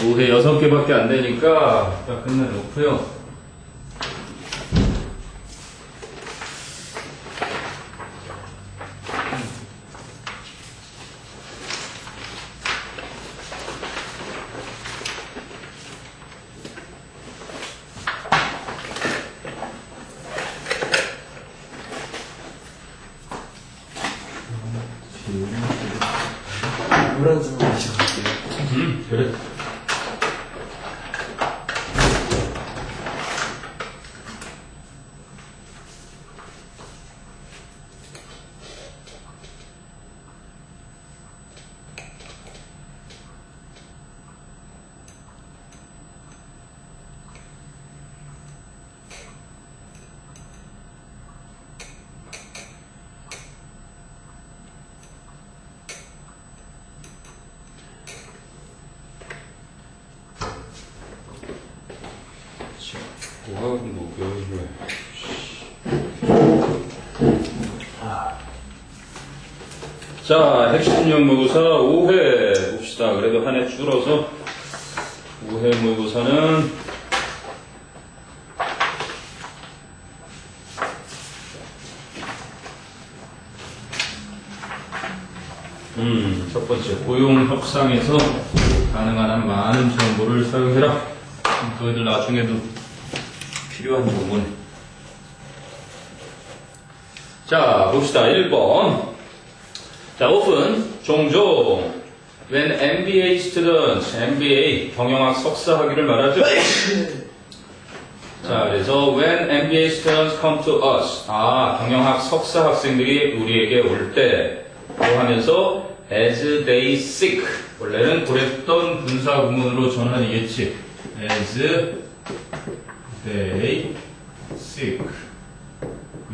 오해 6개밖에 안 되니까 딱 끝내놓고요. 물 한 잔 마시고 갈게요. 그래. 목요일에 자, 핵심 모의고사 5회 봅시다. 그래도 한 해 줄어서 5회 모의고사는 첫 번째 고용 협상에서 가능한 한 많은 정보를 사용해라. 너희들 나중에도 필요한 부분. 자, 봅시다. 1번. 자, often, 종종, when MBA students, MBA, 경영학 석사 학위를 말하죠. 자, 그래서 when MBA students come to us, 경영학 석사 학생들이 우리에게 올 때, 하면서 as they seek, 원래는 고랬던 분사 구문으로 전환이겠지. as they seek.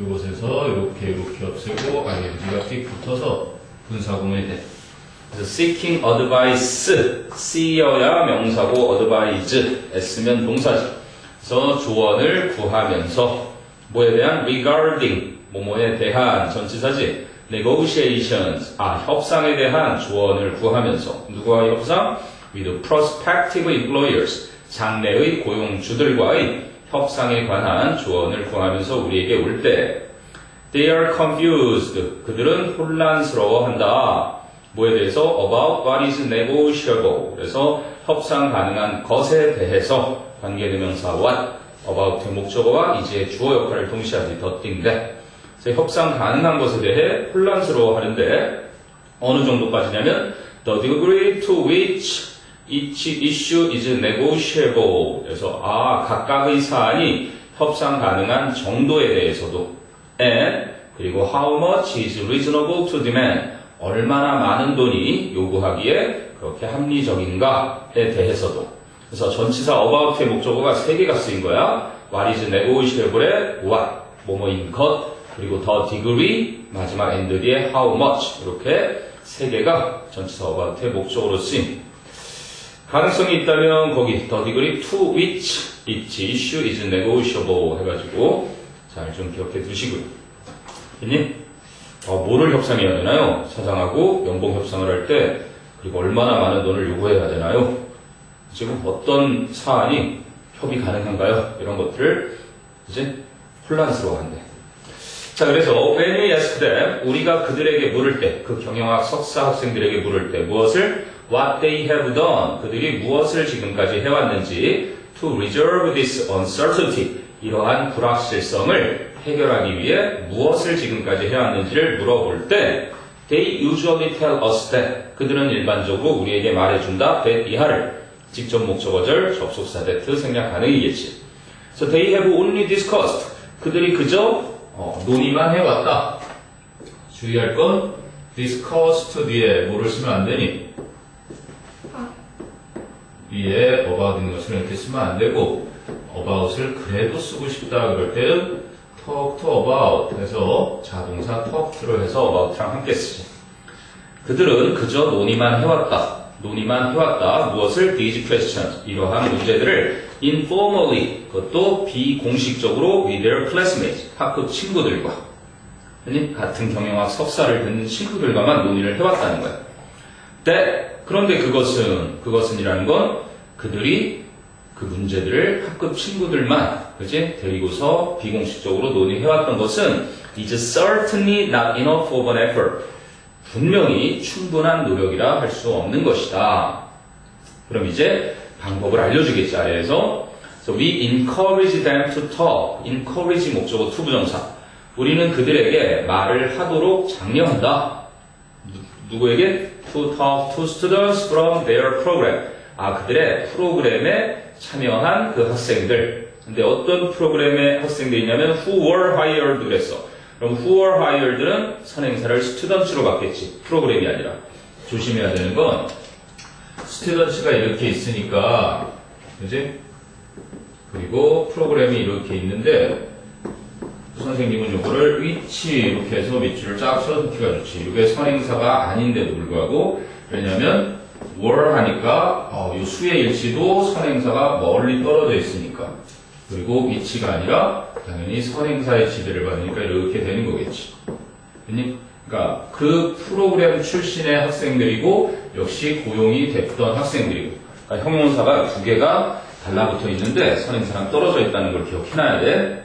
이곳에서 이렇게 없애고 ing가 띡 붙어서 분사 구문이 돼. 그래서 seeking advice, C여야 명사고 advise, S면 동사지. 그래서 조언을 구하면서 뭐에 대한 regarding, 뭐뭐에 대한 전치사지. negotiations, 협상에 대한 조언을 구하면서 누구와의 협상? with prospective employers, 장래의 고용주들과의 협상에 관한 조언을 구하면서 우리에게 올 때 they are confused, 그들은 혼란스러워한다. 뭐에 대해서? about what is negotiable, 그래서 협상 가능한 것에 대해서 관계대명사 what, about 목적어와 이제 주어 역할을 동시에 하지 the thing인데 그래서 협상 가능한 것에 대해 혼란스러워하는데 어느 정도까지냐면 the degree to which each issue is negotiable. 그래서 각각의 사안이 협상 가능한 정도에 대해서도 and 그리고 how much is reasonable to demand. 얼마나 많은 돈이 요구하기에 그렇게 합리적인가에 대해서도. 그래서 전치사 about의 목적어가 3개가 쓰인 거야. what is negotiable의 what, 뭐뭐인 것, 그리고 the degree, 마지막 and 뒤에 how much, 이렇게 3개가 전치사 about의 목적어로 쓰인. 가능성이 있다면 거기 the degree to which each issue is negotiable 해가지고 잘 좀 기억해 두시고요. 됐니? 뭐를 협상해야 되나요? 사장하고 연봉 협상을 할 때 그리고 얼마나 많은 돈을 요구해야 되나요? 지금 어떤 사안이 협의 가능한가요? 이런 것들을 이제 혼란스러워한대. 자, 그래서 when we ask them, 우리가 그들에게 물을 때, 그 경영학 석사 학생들에게 물을 때 무엇을? what they have done, 그들이 무엇을 지금까지 해왔는지 to resolve this uncertainty, 이러한 불확실성을 해결하기 위해 무엇을 지금까지 해왔는지를 물어볼 때 they usually tell us that, 그들은 일반적으로 우리에게 말해준다 that 이하를 직접 목적어절 접속사 that 생략 가능이겠지. So they have only discussed, 그들이 그저 논의만 해왔다. 주의할 건 discussed 뒤에 뭐를 쓰면 안 되니? 위에 about 있는 것을 이렇게 쓰면 안 되고 about을 그래도 쓰고 싶다 그럴 때는 talk to about 해서 자동사 talk to를 해서 about랑 함께 쓰지. 그들은 그저 논의만 해왔다. 무엇을? these questions, 이러한 문제들을 informally, 그것도 비공식적으로 with their classmates, 학급 친구들과 같은 경영학 석사를 듣는 친구들과만 논의를 해왔다는 거야. 그런데 그것은이라는 건 그들이 그 문제들을 학급 친구들만 그지 데리고서 비공식적으로 논의해왔던 것은 is certainly not enough of an effort. 분명히 충분한 노력이라 할 수 없는 것이다. 그럼 이제 방법을 알려주겠지 아래에서. So we encourage them to talk. encourage 목적어 to 부정사. 우리는 그들에게 말을 하도록 장려한다. 누구에게? To talk to students from their program. 그들의 프로그램에 참여한 그 학생들. 근데 어떤 프로그램의 학생들이냐면 who were hired 그랬어. 그럼 who were hired는 선행사를 students로 받겠지. 프로그램이 아니라. 조심해야 되는 건 students가 이렇게 있으니까 그지? 그리고 프로그램이 이렇게 있는데 선생님은 이거를 위치 이렇게 해서 밑줄을 쫙 써놓기가 좋지. 이게 선행사가 아닌데도 불구하고 왜냐면 were 하니까 이 수의 일치도 선행사가 멀리 떨어져 있으니까 그리고 위치가 아니라 당연히 선행사의 지배를 받으니까 이렇게 되는 거겠지. 그러니까 그 프로그램 출신의 학생들이고 역시 고용이 됐던 학생들이고 그러니까 형용사가 두 개가 달라붙어 있는데 선행사랑 떨어져 있다는 걸 기억해놔야 돼.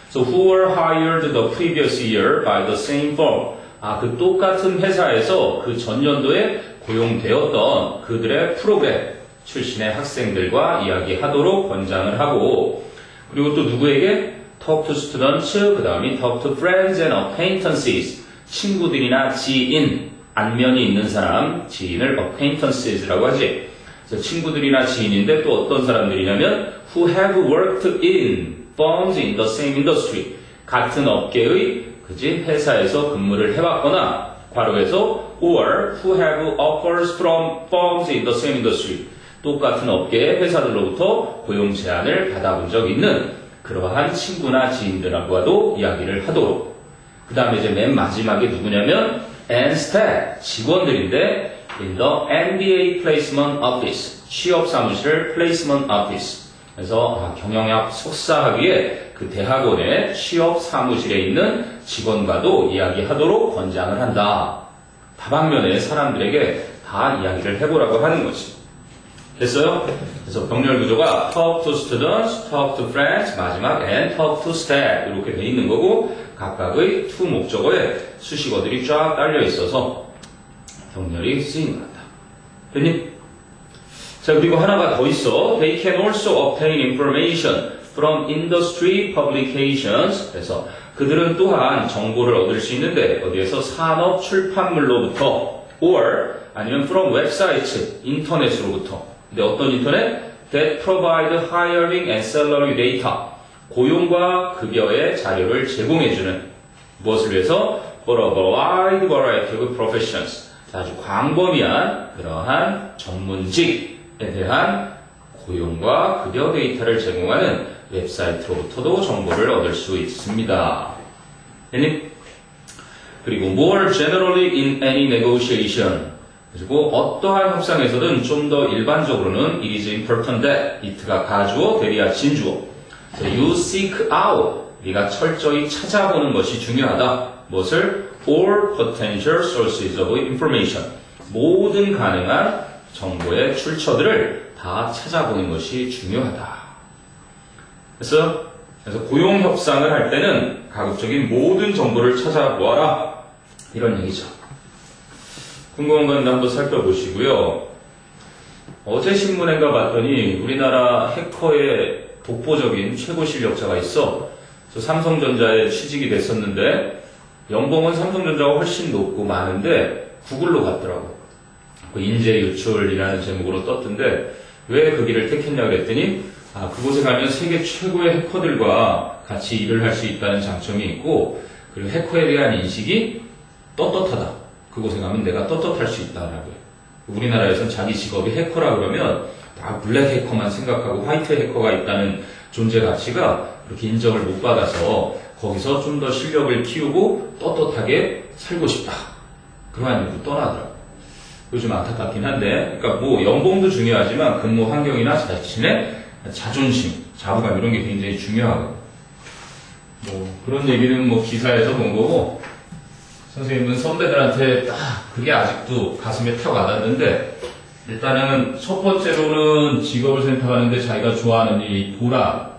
So who were hired the previous year by the same firm. 그 똑같은 회사에서 그 전년도에 고용되었던 그들의 프로그램 출신의 학생들과 이야기하도록 권장을 하고 그리고 또 누구에게? Talk to students, 그 다음에 talk to friends and acquaintances. 친구들이나 지인, 안면이 있는 사람, 지인을 acquaintances라고 하지. 그래서 친구들이나 지인인데 또 어떤 사람들이냐면 who have worked in firms in the same industry. 같은 업계의 그지 회사에서 근무를 해봤거나 괄호에서 or who have offers from firms in the same industry. 똑같은 업계의 회사들로부터 고용 제안을 받아본 적 있는 그러한 친구나 지인들과도 이야기를 하도록. 그 다음에 이제 맨 마지막에 누구냐면 and staff, 직원들인데 in the MBA placement office, 취업 사무실 placement office. 그래서 경영학 석사학위에 그 대학원의 취업 사무실에 있는 직원과도 이야기하도록 권장을 한다. 다방면에 사람들에게 다 이야기를 해보라고 하는 거지. 됐어요? 그래서 병렬 구조가 talk to students, talk to friends, 마지막 and talk to staff 이렇게 돼 있는 거고 각각의 to 목적어에 수식어들이 쫙 딸려 있어서 병렬이 쓰이는 것 같다. 됐니? 자, 그리고 하나가 더 있어. They can also obtain information from industry publications. 그래서 그들은 또한 정보를 얻을 수 있는데 어디에서 산업 출판물로부터 or 아니면 from websites, 인터넷으로부터. 근데 어떤 인터넷? That provide hiring and salary data. 고용과 급여의 자료를 제공해주는 무엇을 위해서? For a wide variety of professions. 아주 광범위한 그러한 전문직에 대한 고용과 급여 데이터를 제공하는 웹사이트로부터도 정보를 얻을 수 있습니다. 그리고 more generally in any negotiation. 그리고 어떠한 협상에서든 좀 더 일반적으로는 it is important that it가 가주어, 대리야 진주어. So you seek out. 네가 철저히 찾아보는 것이 중요하다. 무엇을? all potential sources of information. 모든 가능한 정보의 출처들을 다 찾아보는 것이 중요하다. 그래서 고용 협상을 할 때는 가급적인 모든 정보를 찾아보아라. 이런 얘기죠. 궁금한 건 한번 살펴보시고요. 어제 신문인가 봤더니 우리나라 해커의 독보적인 최고 실력자가 있어. 삼성전자에 취직이 됐었는데 연봉은 삼성전자가 훨씬 높고 많은데 구글로 갔더라고. 그 인재 유출이라는 제목으로 떴던데 왜 그 길을 택했냐 그랬더니 그곳에 가면 세계 최고의 해커들과 같이 일을 할 수 있다는 장점이 있고 그리고 해커에 대한 인식이 떳떳하다. 그곳에 가면 내가 떳떳할 수 있다라고요. 우리나라에선 자기 직업이 해커라 그러면 다 블랙 해커만 생각하고 화이트 해커가 있다는 존재 가치가 그렇게 인정을 못 받아서 거기서 좀 더 실력을 키우고 떳떳하게 살고 싶다. 그러한 이유로 떠나더라고요. 요즘 안타깝긴 한데, 그러니까 뭐 연봉도 중요하지만 근무 환경이나 자신의 자존심, 자부감 이런 게 굉장히 중요하거든요. 뭐 그런 얘기는 뭐 기사에서 본 거고 선생님은 선배들한테 딱 그게 아직도 가슴에 탁 와닿는데 일단은 첫 번째로는 직업을 선택하는데 자기가 좋아하는 일이 보라.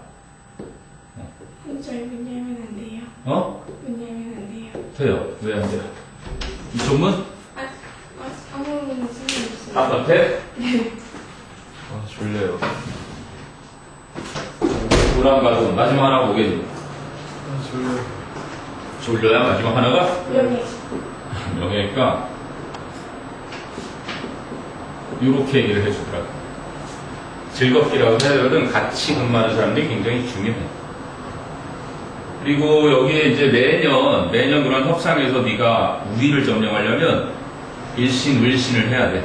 저희 왜냐면 안 돼요. 어? 왜냐면 안 돼요. 돼요. 왜 안 돼요? 이 전문? 아무런 상관없어요. 아빠한테? 아, 졸려요. 보라가도 마지막 하나 보겠니? 아, 졸려요. 졸려야 마지막 하나가? 명예. 명예니까 요렇게 얘기를 해주더라고. 즐겁기라고 해야 되거든. 같이 근무하는 사람들이 굉장히 중요해. 그리고 여기에 이제 매년 그런 협상에서 네가 우위를 점령하려면 일신을신을 해야 돼.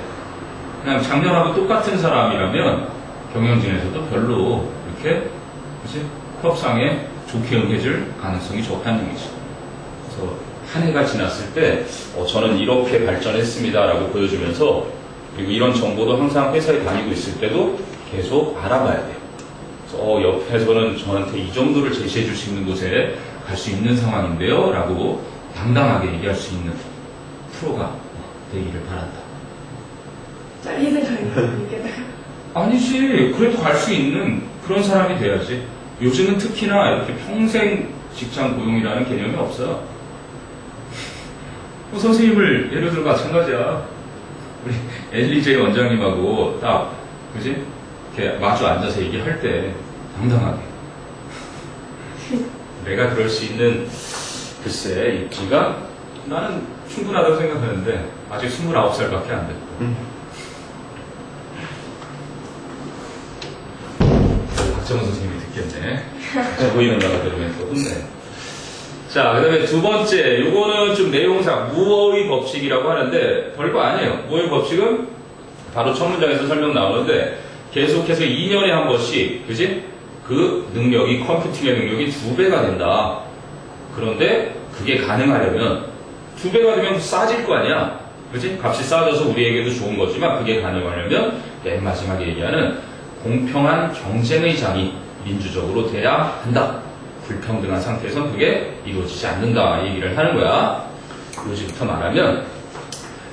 그냥 작년하고 똑같은 사람이라면 경영진에서도 별로 이렇게 그치? 협상에 좋게 응해줄 가능성이 좋다는 얘기죠. 그래서 한 해가 지났을 때 저는 이렇게 발전했습니다라고 보여주면서 그리고 이런 정보도 항상 회사에 다니고 있을 때도 계속 알아봐야 돼요. 그래서 옆에서는 저한테 이 정도를 제시해 줄 수 있는 곳에 갈 수 있는 상황인데요 라고 당당하게 얘기할 수 있는 프로가 되기를 바란다. 잘리는 거예요. 이게 아니지, 그래도 갈 수 있는 그런 사람이 돼야지. 요즘은 특히나 이렇게 평생 직장 고용이라는 개념이 없어요. 선생님을 예를 들어 마찬가지야. 우리 엘리제이 원장님하고 딱 그지? 이렇게 마주 앉아서 얘기할 때 당당하게 내가 그럴 수 있는 글쎄 입지가 나는 충분하다고 생각하는데 아직 29살밖에 안 됐고 박정은 선생님이 듣겠네. 보이는 나가 들으면 또 혼내. 자, 그 다음에 두 번째, 요거는 좀 내용상 무어의 법칙이라고 하는데 별거 아니에요. 무어의 법칙은 바로 첫 문장에서 설명 나오는데 계속해서 2년에 한 번씩, 그지? 그 능력이, 컴퓨팅의 능력이 2배가 된다. 그런데 그게 가능하려면 2배가 되면 싸질 거 아니야? 그지? 값이 싸져서 우리에게도 좋은 거지만 그게 가능하려면 맨 마지막에 얘기하는 공평한 경쟁의 장이 민주적으로 돼야 한다. 불평등한 상태에선 그게 이루어지지 않는다 얘기를 하는 거야. 요지부터 말하면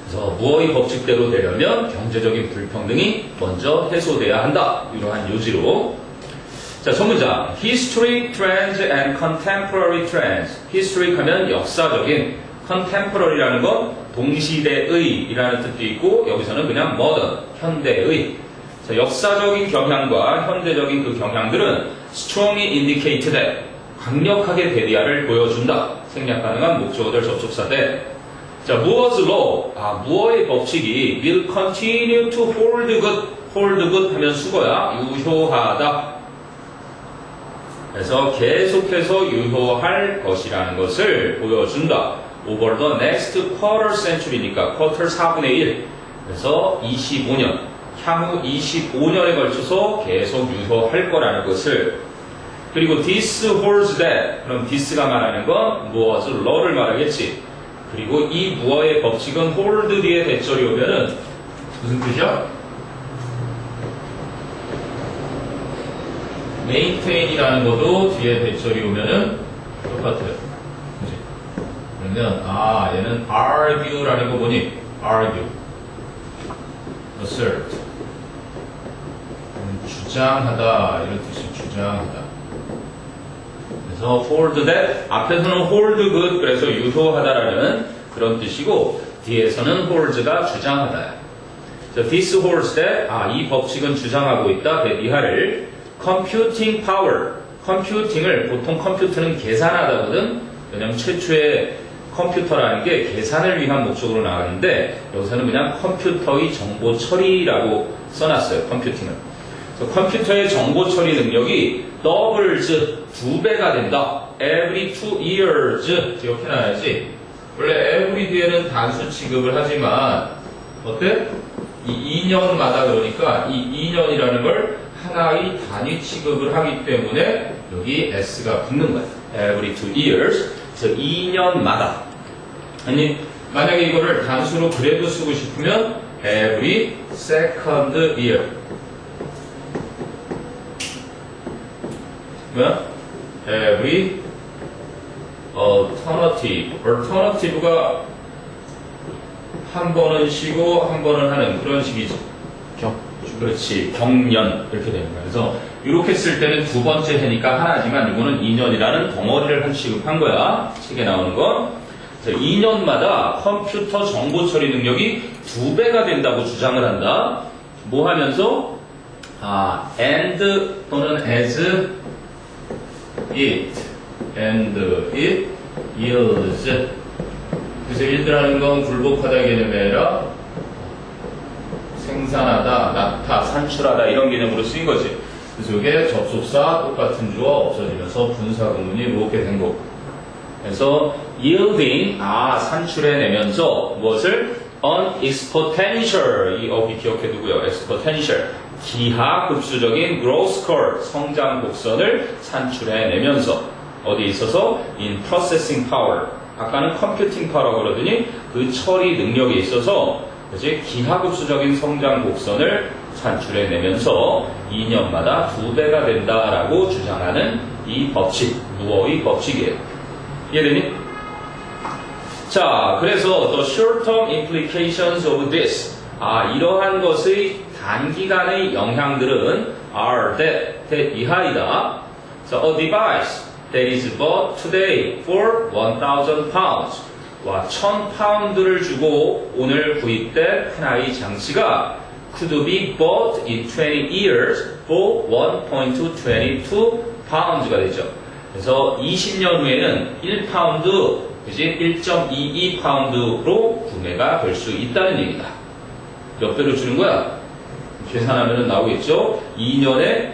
그래서 무어의 법칙대로 되려면 경제적인 불평등이 먼저 해소돼야 한다. 이러한 요지로 자, 첫 문장 Historic trends and contemporary trends. Historic 하면 역사적인, contemporary라는 건 동시대의 이라는 뜻도 있고 여기서는 그냥 modern, 현대의. 자, 역사적인 경향과 현대적인 그 경향들은 strongly indicate that 강력하게 대리아를 보여준다. 생략 가능한 목적어들 접속사 대. 자, 무어's law. 무어의 법칙이 will continue to hold good. hold good 하면 수거야. 유효하다. 그래서 계속해서 유효할 것이라는 것을 보여준다. over the next quarter century니까 quarter 4분의 1. 그래서 25년. 향후 25년에 걸쳐서 계속 유효할 거라는 것을. 그리고 this holds that. 그럼 this가 말하는 건 무어's law를 말하겠지. 그리고 이 무어의 법칙은 hold 뒤에 대절이 오면은 무슨 뜻이야? maintain이라는 것도 뒤에 대절이 오면은 똑같아요. 그치? 그러면 얘는 argue라는 거 보니 argue, assert 주장하다 이런 뜻이 주장하다. 그래서 hold that 앞에서는 hold good 그래서 유효하다라는 그런 뜻이고 뒤에서는 holds가 주장하다. 자, this holds that 이 법칙은 주장하고 있다. 이하를 computing power 컴퓨팅을 보통 컴퓨터는 계산하다거든. 왜냐면 최초의 컴퓨터라는 게 계산을 위한 목적으로 나왔는데 여기서는 그냥 컴퓨터의 정보 처리라고 써놨어요. 컴퓨팅을. 그래서 컴퓨터의 정보 처리 능력이 doubles 2배가 된다. every 2 years 기억해놔야지. 원래 every 뒤에는 단수 취급을 하지만 어때? 이 2년마다 그러니까 이 2년이라는 걸 하나의 단위 취급을 하기 때문에 여기 s가 붙는 거야. every 2 years. 그래서 2년마다. 아니 만약에 이거를 단수로 그래도 쓰고 싶으면 every second year. 뭐야? every alternative. alternative가 한 번은 쉬고 한 번은 하는 그런 식이죠. 그렇지. 경년. 이렇게 되는 거야. 그래서 이렇게 쓸 때는 두 번째 해니까 하나지만 이거는 2년이라는 덩어리를 한 취급한 거야. 책에 나오는 건. 그래서 2년마다 컴퓨터 정보 처리 능력이 2배가 된다고 주장을 한다. 뭐 하면서? and 또는 as it yields. 그래서 yield라는 건 굴복하다 개념이 아니라 생산하다, 낳다, 산출하다 이런 개념으로 쓰인 거지. 그래서 이게 접속사 똑같은 주어 없어지면서 분사구문이 이렇게 된 거고. 그래서 yielding 산출해내면서 무엇을 on exponential 이 어휘 기억해 두고요. exponential 기하급수적인 growth curve 성장 곡선을 산출해내면서 어디에 있어서 in processing power 아까는 컴퓨팅 파워라고 그러더니 그 처리 능력에 있어서 그치? 기하급수적인 성장 곡선을 산출해내면서 2년마다 2배가 된다라고 주장하는 이 법칙, 무어의 법칙이에요. 이해되니? 자, 그래서 the short-term implications of this 이러한 것의 단기간의 영향들은 are that 이하이다. So a device that is bought today for 1,000 pounds. 1,000파운드를 주고 오늘 구입된 하나의 장치가 could be bought in 20 years for 1.22 pounds가 되죠. 그래서 20년 후에는 1파운드, 그지? 1.22 파운드로 구매가 될 수 있다는 얘기다. 몇 배로 주는 거야? 계산하면 나오겠죠? 2년에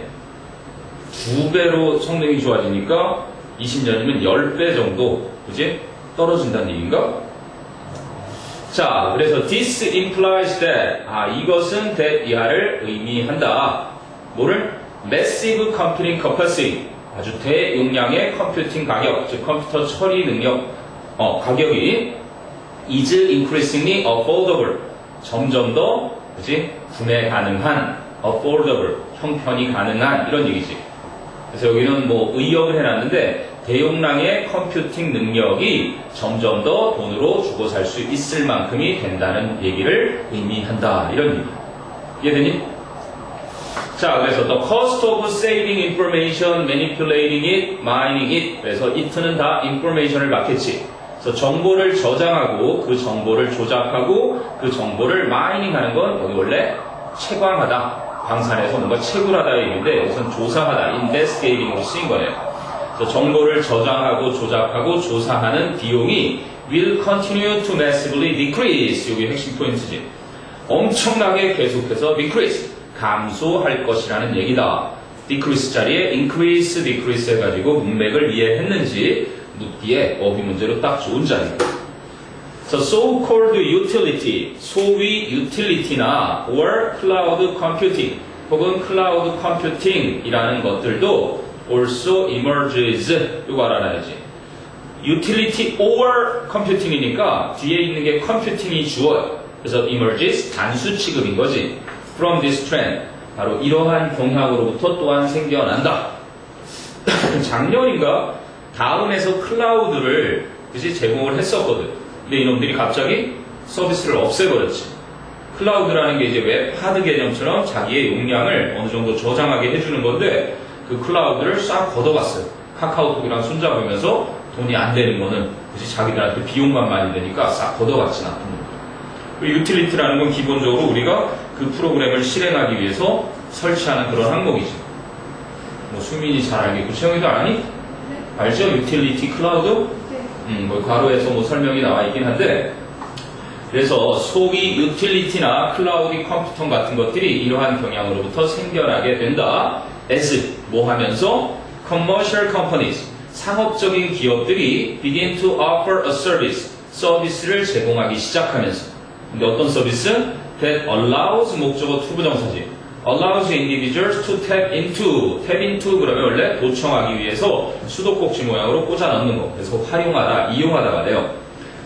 2배로 성능이 좋아지니까 20년이면 10배 정도, 그지? 떨어진다는 얘기인가? 자, 그래서 this implies that 이것은 that 이하를 의미한다. 뭐를? massive computing capacity 아주 대용량의 컴퓨팅 가격, 즉 컴퓨터 처리 능력 가격이 is increasingly affordable 점점 더 그치? 구매 가능한 affordable 형편이 가능한 이런 얘기지. 그래서 여기는 뭐 의역을 해놨는데 대용량의 컴퓨팅 능력이 점점 더 돈으로 주고 살 수 있을 만큼이 된다는 얘기를 의미한다. 이런 얘기. 이해되니? 자, 그래서 the cost of saving information, manipulating it, mining it. 그래서 it는 다 information을 낳겠지. 그래서 정보를 저장하고 그 정보를 조작하고 그 정보를 마이닝하는 건 여기 원래 채광하다. 방산에서 뭔가 채굴하다의 얘기인데 우선 조사하다, investigating으로 쓰인 거예요. 그래서 정보를 저장하고 조작하고 조사하는 비용이 will continue to massively decrease. 여기 핵심 포인트지. 엄청나게 계속해서 decrease. 감소할 것이라는 얘기다. decrease 자리에 increase, decrease 해가지고 문맥을 이해했는지 묻기에 어휘 문제로 딱 좋은 자리입니다. so-called utility, 소위 utility나 or cloud computing 혹은 cloud computing이라는 것들도 also emerges. 이거 알아놔야지. utility or computing이니까 뒤에 있는 게 computing이 주어요. 그래서 emerges 단수 취급인 거지. from this trend 바로 이러한 경향으로부터 또한 생겨난다. 작년인가 다음에서 클라우드를 그치 제공을 했었거든. 근데 이놈들이 갑자기 서비스를 없애버렸지. 클라우드라는 게 이제 웹 하드 개념처럼 자기의 용량을 어느 정도 저장하게 해주는 건데 그 클라우드를 싹 걷어갔어요. 카카오톡이랑 손잡으면서 돈이 안 되는 거는 그치 자기들한테 비용만 많이 되니까 싹 걷어갔지 나쁜 놈들. 유틸리티라는 건 기본적으로 우리가 그 프로그램을 실행하기 위해서 설치하는 그런 항목이지. 뭐 수민이 잘 알겠고 채영이도 아니? 네. 알죠? 유틸리티 클라우드? 네. 뭐 괄호에서 뭐 설명이 나와 있긴 한데 그래서 소위 유틸리티나 클라우드 컴퓨터 같은 것들이 이러한 경향으로부터 생겨나게 된다. as 뭐 하면서 commercial companies 상업적인 기업들이 begin to offer a service 서비스를 제공하기 시작하면서 근데 어떤 서비스? that allows 목적어 투부정사지 allows individuals to tap into 그러면 원래 도청하기 위해서 수도꼭지 모양으로 꽂아 넣는 거 그래서 활용하다, 이용하다가 돼요.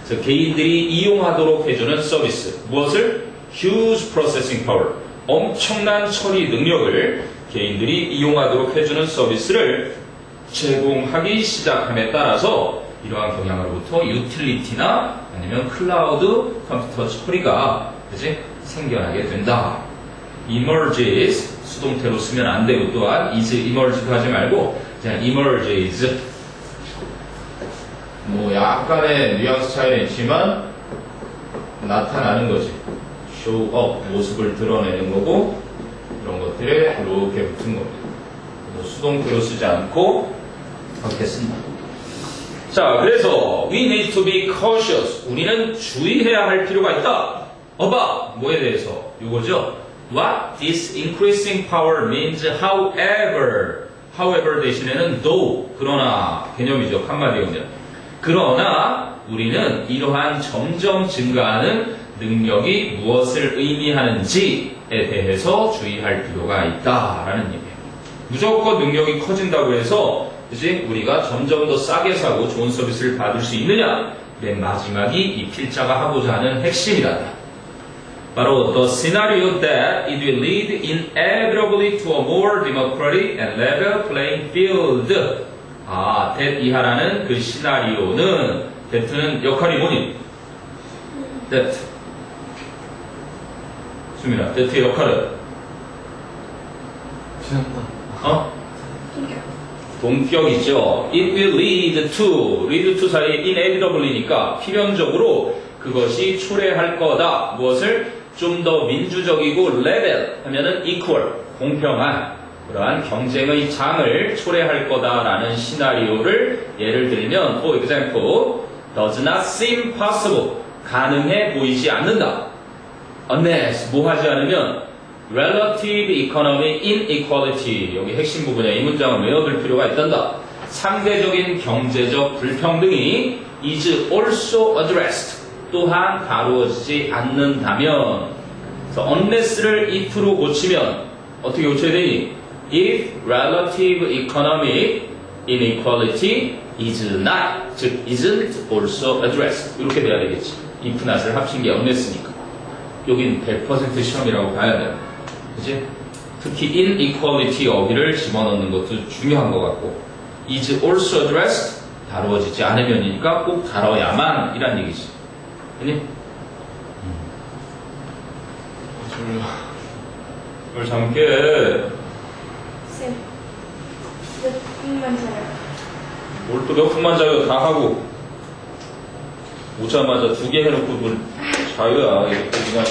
그래서 개인들이 이용하도록 해주는 서비스 무엇을? huge processing power 엄청난 처리 능력을 개인들이 이용하도록 해주는 서비스를 제공하기 시작함에 따라서 이러한 경향으로부터 유틸리티나 아니면 클라우드 컴퓨터 처리가 그치? 생겨나게 된다. emerges 수동태로 쓰면 안 되고 또한 is emerged 하지 말고 그냥 emerges 뭐 약간의 뉘앙스 차이는 있지만 나타나는 거지. show up 모습을 드러내는 거고 이런 것들에 이렇게 붙은 겁니다. 뭐 수동태로 쓰지 않고 그렇게 쓴다. 자, 그래서 we need to be cautious. 우리는 주의해야 할 필요가 있다. about 뭐에 대해서? 이거죠. What this increasing power means, however. however 대신에는 though 그러나 개념이죠. 한마디에 오면. 그러나 우리는 이러한 점점 증가하는 능력이 무엇을 의미하는지에 대해서 주의할 필요가 있다라는 얘기예요. 무조건 능력이 커진다고 해서 그치? 우리가 점점 더 싸게 사고 좋은 서비스를 받을 수 있느냐? 맨 마지막이 이 필자가 하고자 하는 핵심이다. 바로 the scenario that it will lead inevitably to a more democratic and level playing field. that 이하라는 그 시나리오는 that는 역할이 뭐니? that 수민아, that의 역할은? 신난다. 동격이죠. It will lead to 사이에 inevitably니까 필연적으로 그것이 초래할 거다. 무엇을? 좀 더 민주적이고 level 하면은 equal, 공평한 그러한 경쟁의 장을 초래할 거다라는 시나리오를 예를 들면 for example, does not seem possible, 가능해 보이지 않는다. unless, 뭐 하지 않으면 relative economic inequality 여기 핵심 부분에 이 문장을 외워둘 필요가 있단다. 상대적인 경제적 불평등이 is also addressed 또한 다루어지지 않는다면 그래서 unless를 if로 고치면 어떻게 고쳐야 되니? if relative economic inequality is not 즉 isn't also addressed 이렇게 돼야 되겠지. if not을 합친 게 unless니까 여긴 100% 시험이라고 봐야 돼. 그치? 특히 inequality 어휘를 집어넣는 것도 중요한 것 같고 is also addressed 다루어지지 않으면이니까 꼭 다뤄야만 이란 얘기지. 그니? 졸려. 뭘 잠깨 쌤, 몇 분만 자요. 뭘 또 몇 분만 자요 다 하고 오자마자 2개 해놓고 뭘 자유야 이거 그냥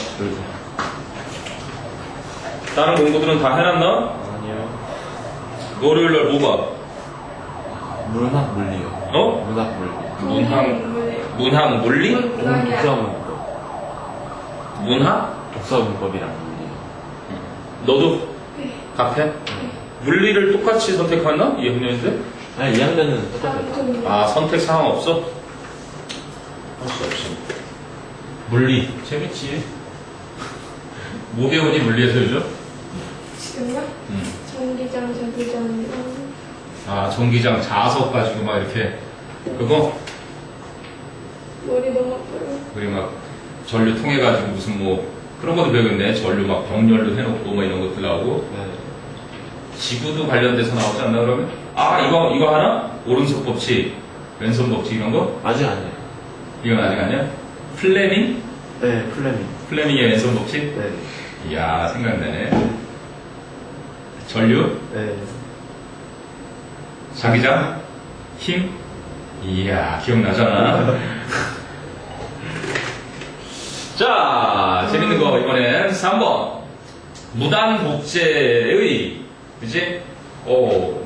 다른 공부들은 다 해놨나? 아니요. 월요일날 뭐 봐? 문학 물리요. 어? 문학 물리. 문학 물리? 문학이 독서 아니야. 문법. 문학? 독서 문법이랑 물리. 너도 네. 같아? 물리를 똑같이 선택하나? 2학년인데? 아니 2학년은 똑같아요. 다음 아 선택 사항 없어? 할 수 없지. 물리 재밌지. 뭐 배우니 물리에서 요즘? 지금요? 전기장, 전기장. 아 전기장 자석 가지고 막 이렇게 그거 머리 너무 아파요. 우리 막 전류 통해 가지고 무슨 뭐 그런 것도 배우겠네. 전류 막 병렬로 해놓고 뭐 이런 것들 나오고 네. 지구도 관련돼서 나오지 않나 그러면? 아 이거 하나? 오른손 법칙, 왼손 법칙 이런 거? 아직 아니에요. 이건 아직 아니야? 플레밍? 네, 플레밍. 플레밍의 왼손 법칙? 네. 이야 생각나네. 전류? 네. 자기장? 힘? 이야 기억나잖아. 자 재밌는 거 이번엔 3번 무단복제의 그치?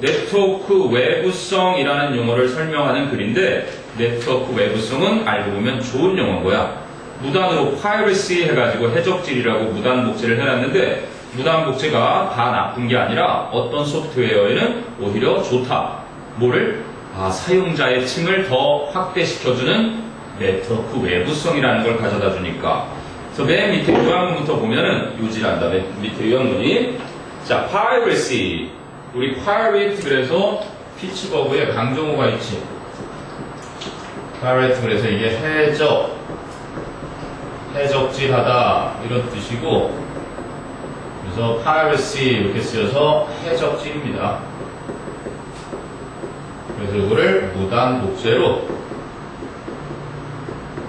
네트워크 외부성이라는 용어를 설명하는 글인데 네트워크 외부성은 알고 보면 좋은 용어인 거야. 무단으로 파이러시 해가지고 해적질이라고 무단복제를 해놨는데 무단복제가 다 나쁜 게 아니라 어떤 소프트웨어에는 오히려 좋다. 뭐를? 사용자의 층을 더 확대시켜주는 네트워크 외부성이라는 걸 가져다 주니까. 그래서 맨 밑에 요한문부터 보면은 요지란다. 맨 밑에 요한문이. 자, piracy. 우리 pirate 그래서 피츠버그에 강정호가 있지. pirate 그래서 이게 해적질하다 이런 뜻이고 그래서 piracy 이렇게 쓰여서 해적질입니다. 그래서 이거를 무단 복제로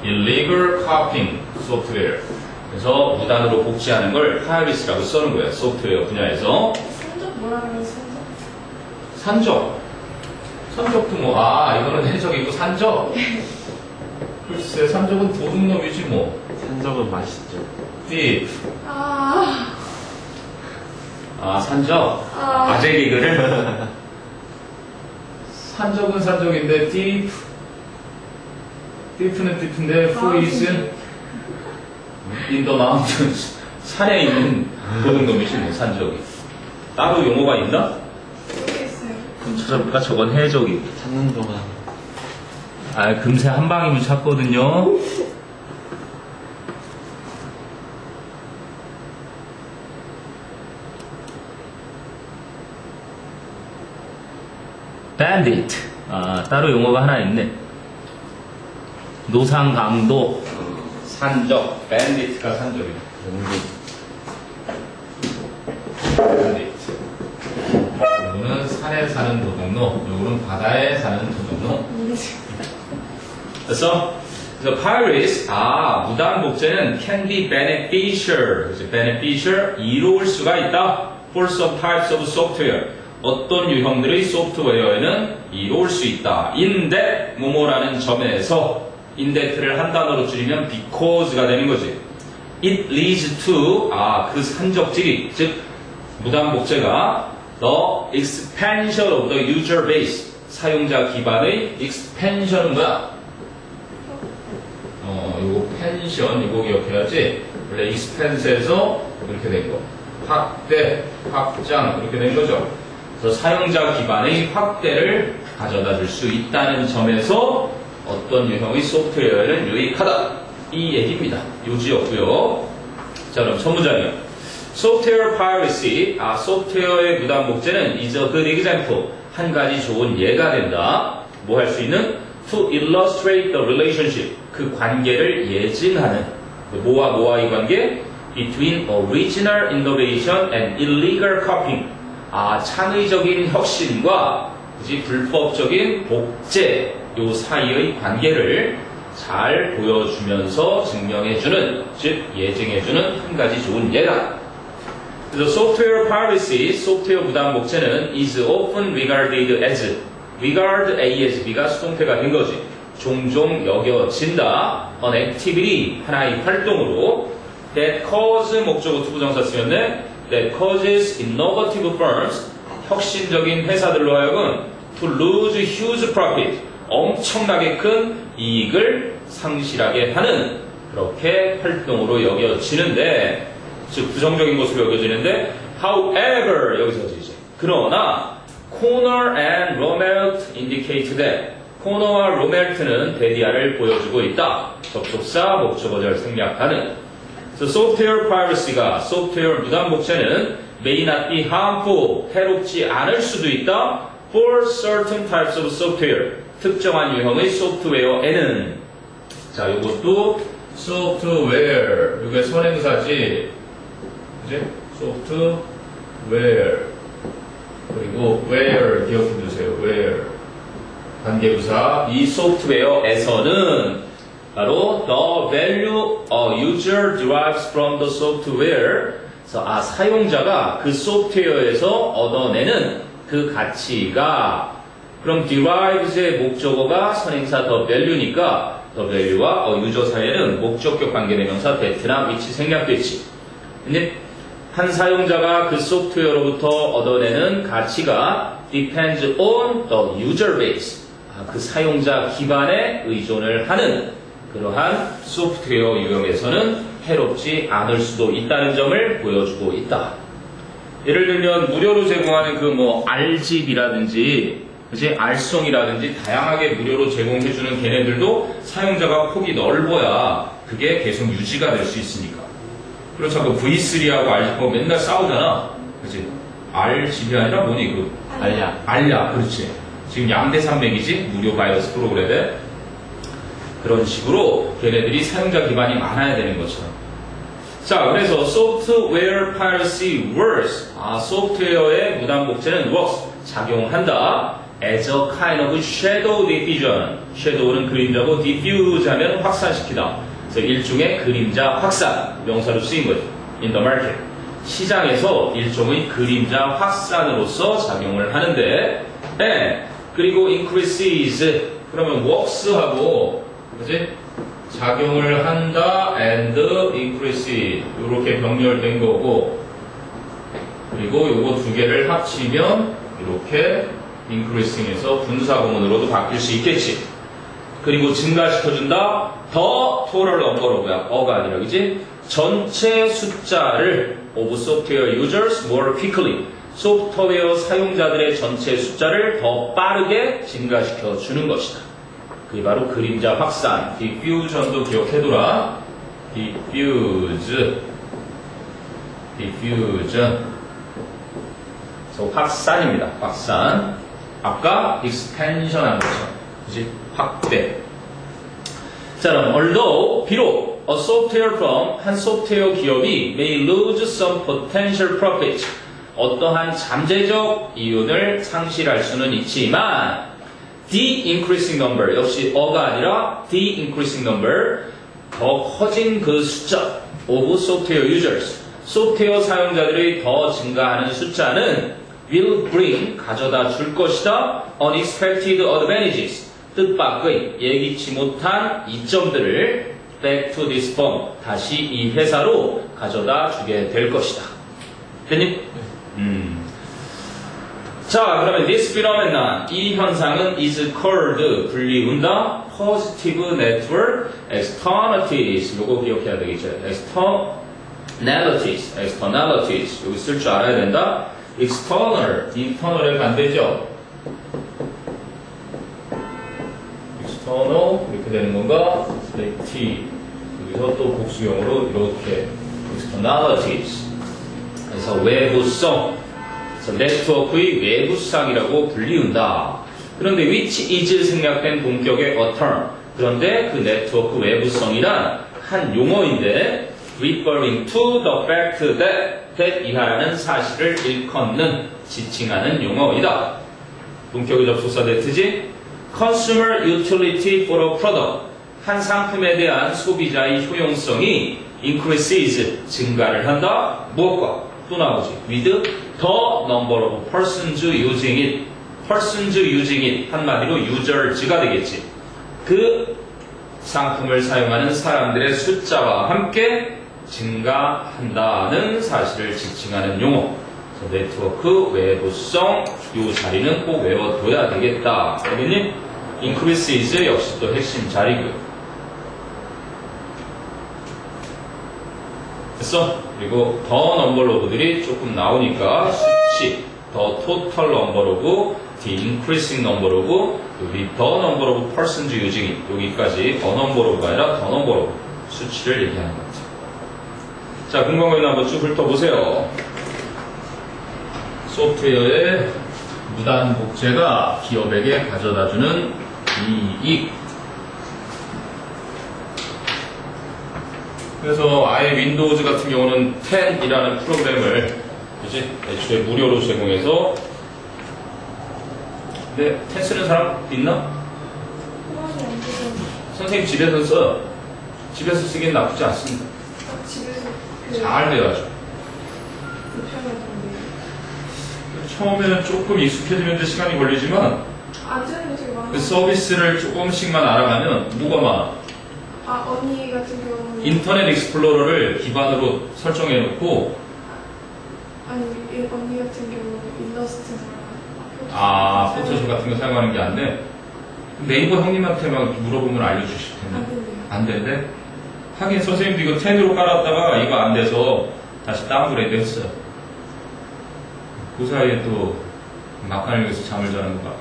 illegal copying software 그래서 무단으로 복제하는 걸 piracy라고 써는 거예요. 소프트웨어 분야에서. 산적 뭐라 그래, 산적? 산적. 산적도 뭐, 이거는 해적이고 산적. 글쎄, 산적은 도둑놈이지 뭐. 산적은 맛있죠. thief. 산적. 아. 아재 개그를. 산적은 산적인데, thief. thief는 thief인데, who is in the mountains. 산에 있는 도둑놈이지 뭐, 산적이. 따로 용어가 있나? 모르겠어요. 그럼 찾아볼까? 저건 해적이고. 찾는 동안 금세 한 방이면 찾거든요. bandit. 따로 용어가 하나 있네. 노상강도, 산적, bandit가 산적이네. bandit. 요거는 산에 사는 도둑놈, 요거는 바다에 사는 도둑놈. 됐어? 그래서 pirates, 무단 복제는 can be beneficial. 그래서 beneficial, 이로울 수가 있다. for some types of software. 어떤 유형들의 소프트웨어에는 이로울 수 있다. in that, 뭐뭐라는 점에서 in that를 한 단어로 줄이면 because가 되는 거지. it leads to, 그 산적질이, 즉, 무단 복제가 the expansion of the user base. 사용자 기반의 expansion은 뭐야? 요거 펜션, 이거 기억해야지. 원래 expanse에서 이렇게 된 거. 확대, 확장, 이렇게 된 거죠. 그래서 사용자 기반의 확대를 가져다 줄 수 있다는 점에서 어떤 유형의 소프트웨어에는 유익하다. 이 얘기입니다. 요지였고요. 자, 그럼 첫 문장이요. Software piracy, 소프트웨어의 무단 복제는 is a good example. 한 가지 좋은 예가 된다. 뭐 할 수 있는? To illustrate the relationship. 그 관계를 예증하는. 뭐와 이 관계? Between original innovation and illegal copying. 창의적인 혁신과 불법적인 복제 요 사이의 관계를 잘 보여주면서 증명해주는, 즉 예증해주는 한 가지 좋은 예다. 그래서 software piracy, 소프트웨어 무단 복제는 is often regarded as, regard A as B가 수동태가 된 거지. 종종 여겨진다. an activity, 하나의 활동으로 that cause 목적어 투부정사 쓰였네. that causes innovative firms, 혁신적인 회사들로 하여금 to lose huge profit, 엄청나게 큰 이익을 상실하게 하는 그렇게 활동으로 여겨지는데, 즉 부정적인 것으로 여겨지는데, however 여기서 이제 그러나 Corner and Romelt indicate that, 코너와 로멜트는 대디아를 보여주고 있다. 접속사 목적어절 생략하는. 그래서 software piracy가, 소프트웨어 무단 복제는 may not be harmful, 해롭지 않을 수도 있다. for certain types of software, 특정한 유형의 소프트웨어에는. 자, 요것도 software, 이게 선행사지. 그지? software. 그리고 where 기억해 두세요. where. 관계부사. 이 소프트웨어에서는 바로 the value a user derives from the software. 그래서 사용자가 그 소프트웨어에서 얻어내는 그 가치가, 그럼 derives의 목적어가 선행사 the value니까 the value와 user 사이에는 목적격 관계대명사 that나 which 생략됐지. 근데 한 사용자가 그 소프트웨어로부터 얻어내는 가치가 depends on the user base. 그 사용자 기반에 의존을 하는 그러한 소프트웨어 유형에서는 해롭지 않을 수도 있다는 점을 보여주고 있다. 예를 들면 무료로 제공하는 그 R집이라든지 그치? R송이라든지 다양하게 무료로 제공해주는 걔네들도 사용자가 폭이 넓어야 그게 계속 유지가 될 수 있으니까. 그렇죠. 그 V3하고 R집하고 맨날 싸우잖아. 그치? R집이 아니라 뭐니? 그 알야. 그렇지. 지금 양대산맥이지? 무료 바이러스 프로그램에. 그런 식으로 걔네들이 사용자 기반이 많아야 되는 것처럼. 자, 그래서 software piracy works. 소프트웨어의 무단 복제는 works. 작용한다. as a kind of shadow diffusion. shadow는 그림자고 diffuse 하면 확산시키다. 그래서 일종의 그림자 확산 명사로 쓰인 거죠. In the market. 시장에서 일종의 그림자 확산으로서 작용을 하는데, 네. 그리고 increases 그러면 works하고 그지 작용을 한다 and increase 이렇게 병렬된 거고, 그리고 요거 두 개를 합치면 이렇게 increasing에서 분사구문으로도 바뀔 수 있겠지. 그리고 증가시켜준다. 더 total number로야 어가 아니라 그지? 전체 숫자를 of software users more quickly. 소프트웨어 사용자들의 전체 숫자를 더 빠르게 증가시켜 주는 것이다. 그게 바로 그림자 확산. diffusion도 기억해둬라. diffusion. 그래서 확산입니다. 확산. 아까 expansion 한 거죠. 그치? 확대. 자, 그럼 although 비록 a software firm 한 소프트웨어 기업이 may lose some potential profit 어떠한 잠재적 이윤을 상실할 수는 있지만 the increasing number 역시 어가 아니라 the increasing number 더 커진 그 숫자 of software users 소프트웨어 사용자들이 더 증가하는 숫자는 will bring 가져다 줄 것이다 unexpected advantages 뜻밖의 예기치 못한 이점들을 back to this firm 다시 이 회사로 가져다 주게 될 것이다. 됐니? 자, 그러면 this phenomenon 이 현상은 is called 불리운다 positive network externalities 요거 기억해야 되겠죠. externalities 여기 쓸 줄 알아야 된다. external internal의 반대죠. external 이렇게 되는 건가? T 여기서 또 복수형으로 이렇게 externalities 그래서 외부성 그래서 네트워크의 외부성이라고 불리운다. 그런데 which is 생략된 본격의 a term 그런데 그 네트워크 외부성이란 한 용어인데 referring to the fact that 이하라는 사실을 일컫는 지칭하는 용어이다. 본격의 접속사 that지 consumer utility for a product 한 상품에 대한 소비자의 효용성이 increases 증가를 한다. 무엇과? 또 나오지. with the number of persons using it. persons using it 한마디로 users가 되겠지. 그 상품을 사용하는 사람들의 숫자와 함께 증가한다는 사실을 지칭하는 용어. 네트워크 외부성 이 자리는 꼭 외워둬야 되겠다. 알겠니? increases 역시 또 핵심 자리고요. 됐어? 그리고 더 넘버로브들이 조금 나오니까 수치 더 토탈 넘버로브 the increasing 넘버로브 여기 더 넘버 오브 persons using it 여기까지 더 넘버로브가 아니라 더 넘버로브 수치를 얘기하는 것 같아요. 자, 궁금한 거 있나 한번 쭉 훑어보세요. 소프트웨어의 무단 복제가 기업에게 가져다주는 이익. 그래서 아예 윈도우즈 같은 경우는 10이라는 프로그램을 그치? 애초에 무료로 제공해서 근데 10 쓰는 사람 있나? 선생님 집에서 써요. 집에서 쓰기엔 나쁘지 않습니다. 집에서 잘 돼가지고 불편하던데. 처음에는 조금 익숙해지는데 시간이 걸리지만 안 되는 거 되게 많아. 그 서비스를 조금씩만 알아가면 뭐가 많아? 아, 언니 같은 경우는 인터넷 익스플로러를 기반으로 설정해놓고 아니, 언니 같은 경우는 일러스트나 포토샵 같은 거 사용하는 게 안 돼? 네이버 형님한테 막 물어보면 알려주실 안 텐데 된대요. 안 된대? 하긴 선생님도 이거 10으로 깔았다가 이거 안 돼서 다시 다운그레이드 했어요. 그 사이에 또 막간을위해서 잠을 자는 거 봐.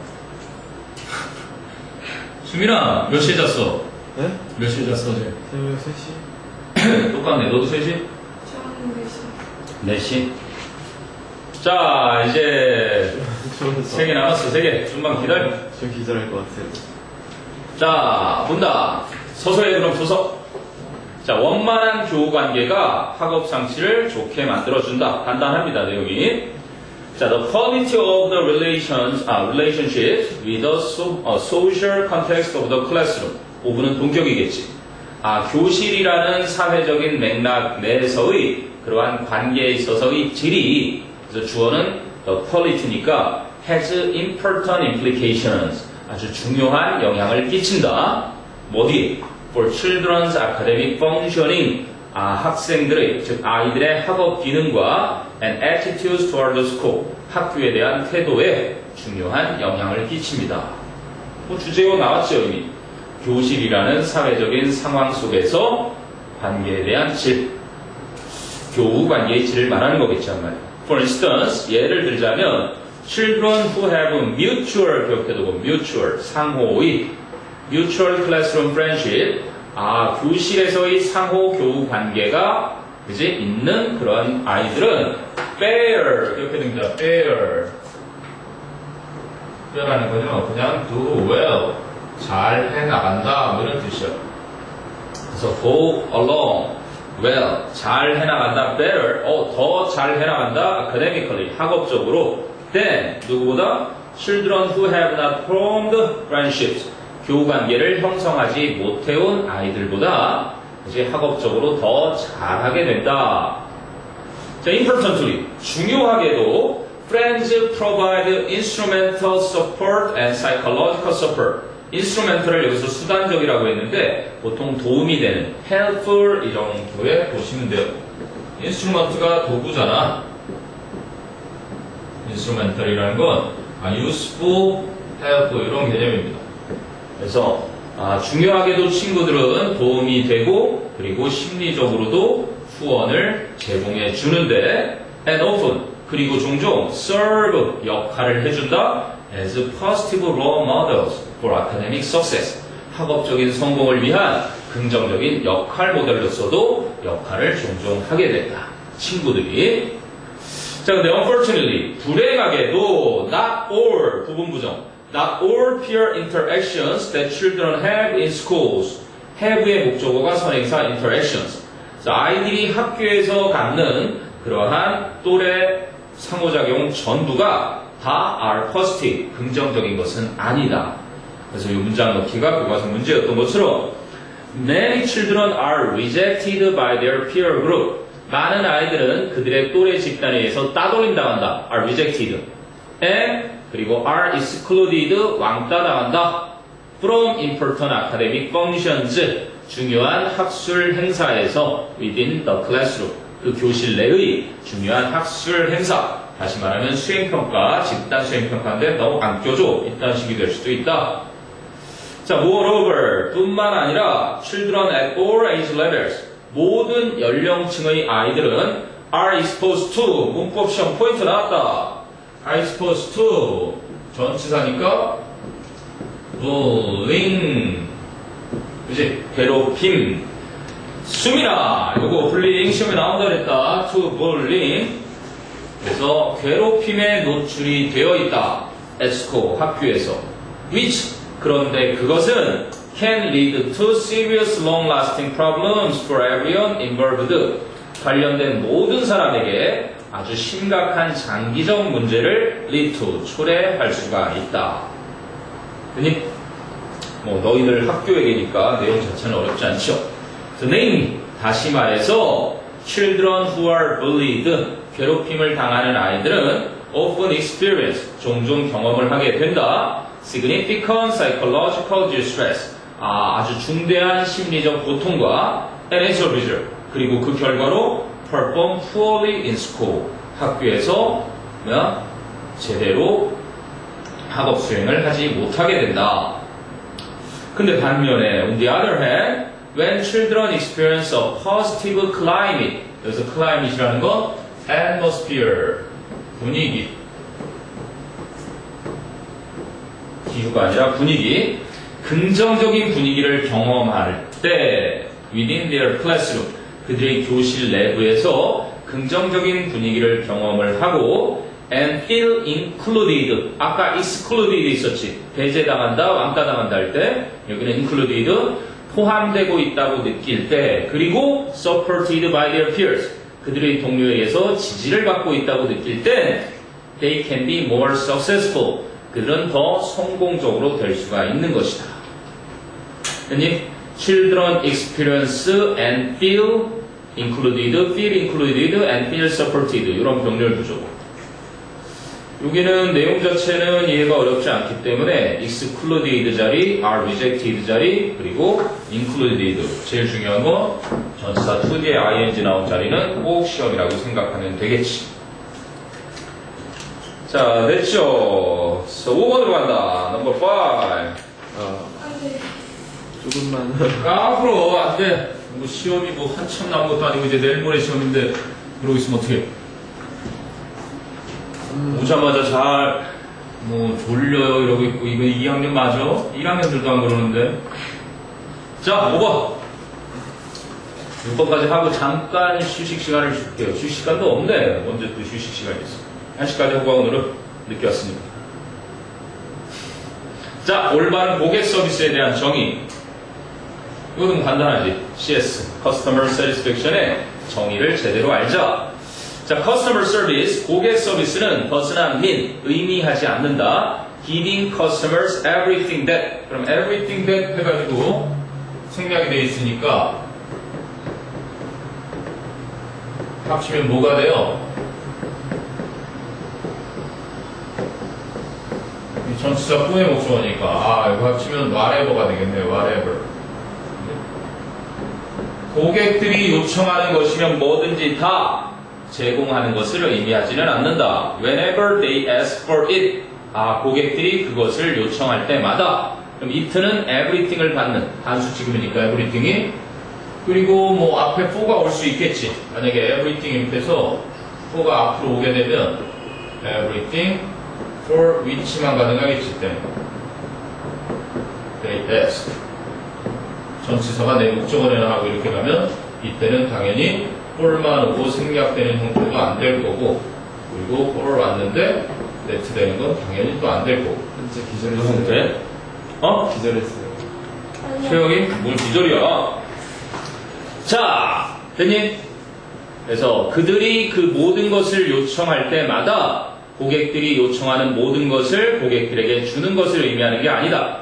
수민아 몇 시에 잤어? 네? 몇 시에 잤어 어제? 새벽 3시? 똑같네. 너도 3시? 저는 4시. 4시? 자, 이제 3개 남았어. 3개. 좀만 기다려. 좀 기절할 것 같아요. 자, 본다. 서서히 그럼 서서. 자, 원만한 교우 관계가 학업 상치를 좋게 만들어준다. 간단합니다, 내용이. 자, the quality of the relationships with the social context of the classroom. 5분은 동격이겠지. 교실이라는 사회적인 맥락 내에서의 그러한 관계에 있어서의 질이, 그래서 주어는 the quality니까 has important implications, 아주 중요한 영향을 끼친다. 어디? For children's academic functioning, 학생들의, 즉 아이들의 학업 기능과 and attitudes toward the school, 학교에 대한 태도에 중요한 영향을 끼칩니다. 주제어 나왔죠, 이미. 교실이라는 사회적인 상황 속에서 관계에 대한 질, 교우 관계의 질을 말하는 거겠죠, 한 말이에요. For instance, 예를 들자면 children who have mutual, 기억해두고 mutual, 상호의 mutual classroom friendship, 교실에서의 상호 교우 관계가 그지 있는 그런 아이들은 fair, 이렇게 됩니다. fair. fair라는 거죠. 그냥 do well, 잘 해나간다, 뭐 이런 뜻이요. 그래서 go along well, 잘 해나간다. better, 더 잘 해나간다. academically, 학업적으로. than, 누구보다 children who have not formed friendships, 교우관계를 형성하지 못해온 아이들보다 이제 학업적으로 더 잘하게 된다. 자, importantly, 중요하게도 friends provide instrumental support and psychological support. instrumental을 여기서 수단적이라고 했는데 보통 도움이 되는 helpful 이 정도에 보시면 돼요. instrument가 도구잖아. instrumental이라는 건 useful, helpful 이런 개념입니다. 그래서 중요하게도 친구들은 도움이 되고 그리고 심리적으로도 후원을 제공해 주는데 and often 그리고 종종 serve 역할을 해준다 as positive role models for academic success, 학업적인 성공을 위한 긍정적인 역할 모델로서도 역할을 종종 하게 된다. 친구들이. 자, 근데 unfortunately 불행하게도 not all 부분 부정 not all peer interactions that children have in schools. have의 목적어가 선행사 interactions. 그래서 아이들이 학교에서 갖는 그러한 또래 상호작용 전부가 다 are positive, 긍정적인 것은 아니다. 그래서 이 문장 넣기가 교과서 문제였던 것처럼 many children are rejected by their peer group. 많은 아이들은 그들의 또래 집단에 의해서 따돌림당한다. are rejected. and 그리고 are excluded, 왕따당한다. from important academic functions, 중요한 학술 행사에서 within the classroom, 그 교실 내의 중요한 학술 행사, 다시 말하면 수행평가, 집단 수행평가인데 너무 안 껴줘. 이딴 식이 될 수도 있다. 자, moreover, 뿐만 아니라 children at all age levels, 모든 연령층의 아이들은 are exposed to, 문법 시험 포인트 나왔다. are exposed to, 전치사니까 bullying, 그치? 괴롭힘. 수민아, 요거 bullying 시험에 나온다 그랬다. to bullying. 그래서 괴롭힘에 노출이 되어 있다. at school, 학교에서. which, 그런데 그것은 can lead to serious long-lasting problems for everyone involved. 관련된 모든 사람에게 아주 심각한 장기적 문제를 lead to, 초래할 수가 있다. 그니 너희들 학교 얘기니까 내용 자체는 어렵지 않죠. So, namely, 다시 말해서 children who are bullied, 괴롭힘을 당하는 아이들은 often experience, 종종 경험을 하게 된다. significant psychological distress, 아주 중대한 심리적 고통과 and as a result, 그리고 그 결과로 perform poorly in school, 학교에서 제대로 학업 수행을 하지 못하게 된다. 근데 반면에 on the other hand, when children experience a positive climate, 여기서 climate이라는 건 atmosphere, 분위기, 기후가 아니라 분위기, 긍정적인 분위기를 경험할 때 within their classroom, 그들의 교실 내부에서 긍정적인 분위기를 경험을 하고 and feel included, 아까 excluded 있었지, 배제당한다, 왕따당한다 할 때 여기는 included, 포함되고 있다고 느낄 때, 그리고 supported by their peers, 그들의 동료에 의해서 지지를 받고 있다고 느낄 때 they can be more successful, 그들은 더 성공적으로 될 수가 있는 것이다. children experience and feel included and feel supported 이런 병렬 구조. 여기는 내용 자체는 이해가 어렵지 않기 때문에 excluded 자리, are rejected 자리, 그리고 included 제일 중요한 거 전치사 to 뒤에 ing 나온 자리는 꼭 시험이라고 생각하면 되겠지. 자, 됐죠? So 5번으로 간다. 넘버 5. 안돼. 조금만. 앞으로 안 돼. 뭐 시험이 뭐 한참 남은 것도 아니고 이제 내일 모레 시험인데 그러고 있으면 어떡해. 오자마자 잘 뭐 졸려요 이러고 있고 이거 2학년 맞아? 1학년들도 안 그러는데. 자, 5번. 6번까지 하고 잠깐 휴식 시간을 줄게요. 휴식 시간도 없네. 언제 또 휴식 시간이 있어. 1시까지 하고 오늘은 늦게 왔습니다. 자, 올바른 고객 서비스에 대한 정의. 이거는 간단하지. CS, Customer Satisfaction의 정의를 제대로 알자. 자, Customer Service, 고객 서비스는 does not mean, 의미하지 않는다. Giving customers everything that. 그럼 everything that 해가지고 생략이 되어 있으니까 합치면 뭐가 돼요? 이 전치사 꾸의 목적어니까 이거 합치면 whatever가 되겠네요. whatever. 고객들이 요청하는 것이면 뭐든지 다 제공하는 것을 의미하지는 않는다. Whenever they ask for it. 고객들이 그것을 요청할 때마다. 그럼 it는 everything을 받는 단수 지금이니까 everything이. 그리고 뭐 앞에 for가 올 수 있겠지. 만약에 everything 밑에서 for가 앞으로 오게 되면 everything for which만 가능하겠지 때문에. They ask. 전치사가 내 목적어에 나가고 이렇게 가면 이때는 당연히 for만 오고 생략되는 형태도 안 될 거고, 그리고 for 왔는데 that 되는 건 당연히 또 안 될 거고. 진짜 이 기절했어요. 형태. 기절했어요. 아니요. 최영이? 뭘 기절이야? 자, 됐니? 그래서 그들이 그 모든 것을 요청할 때마다 고객들이 요청하는 모든 것을 고객들에게 주는 것을 의미하는 게 아니다.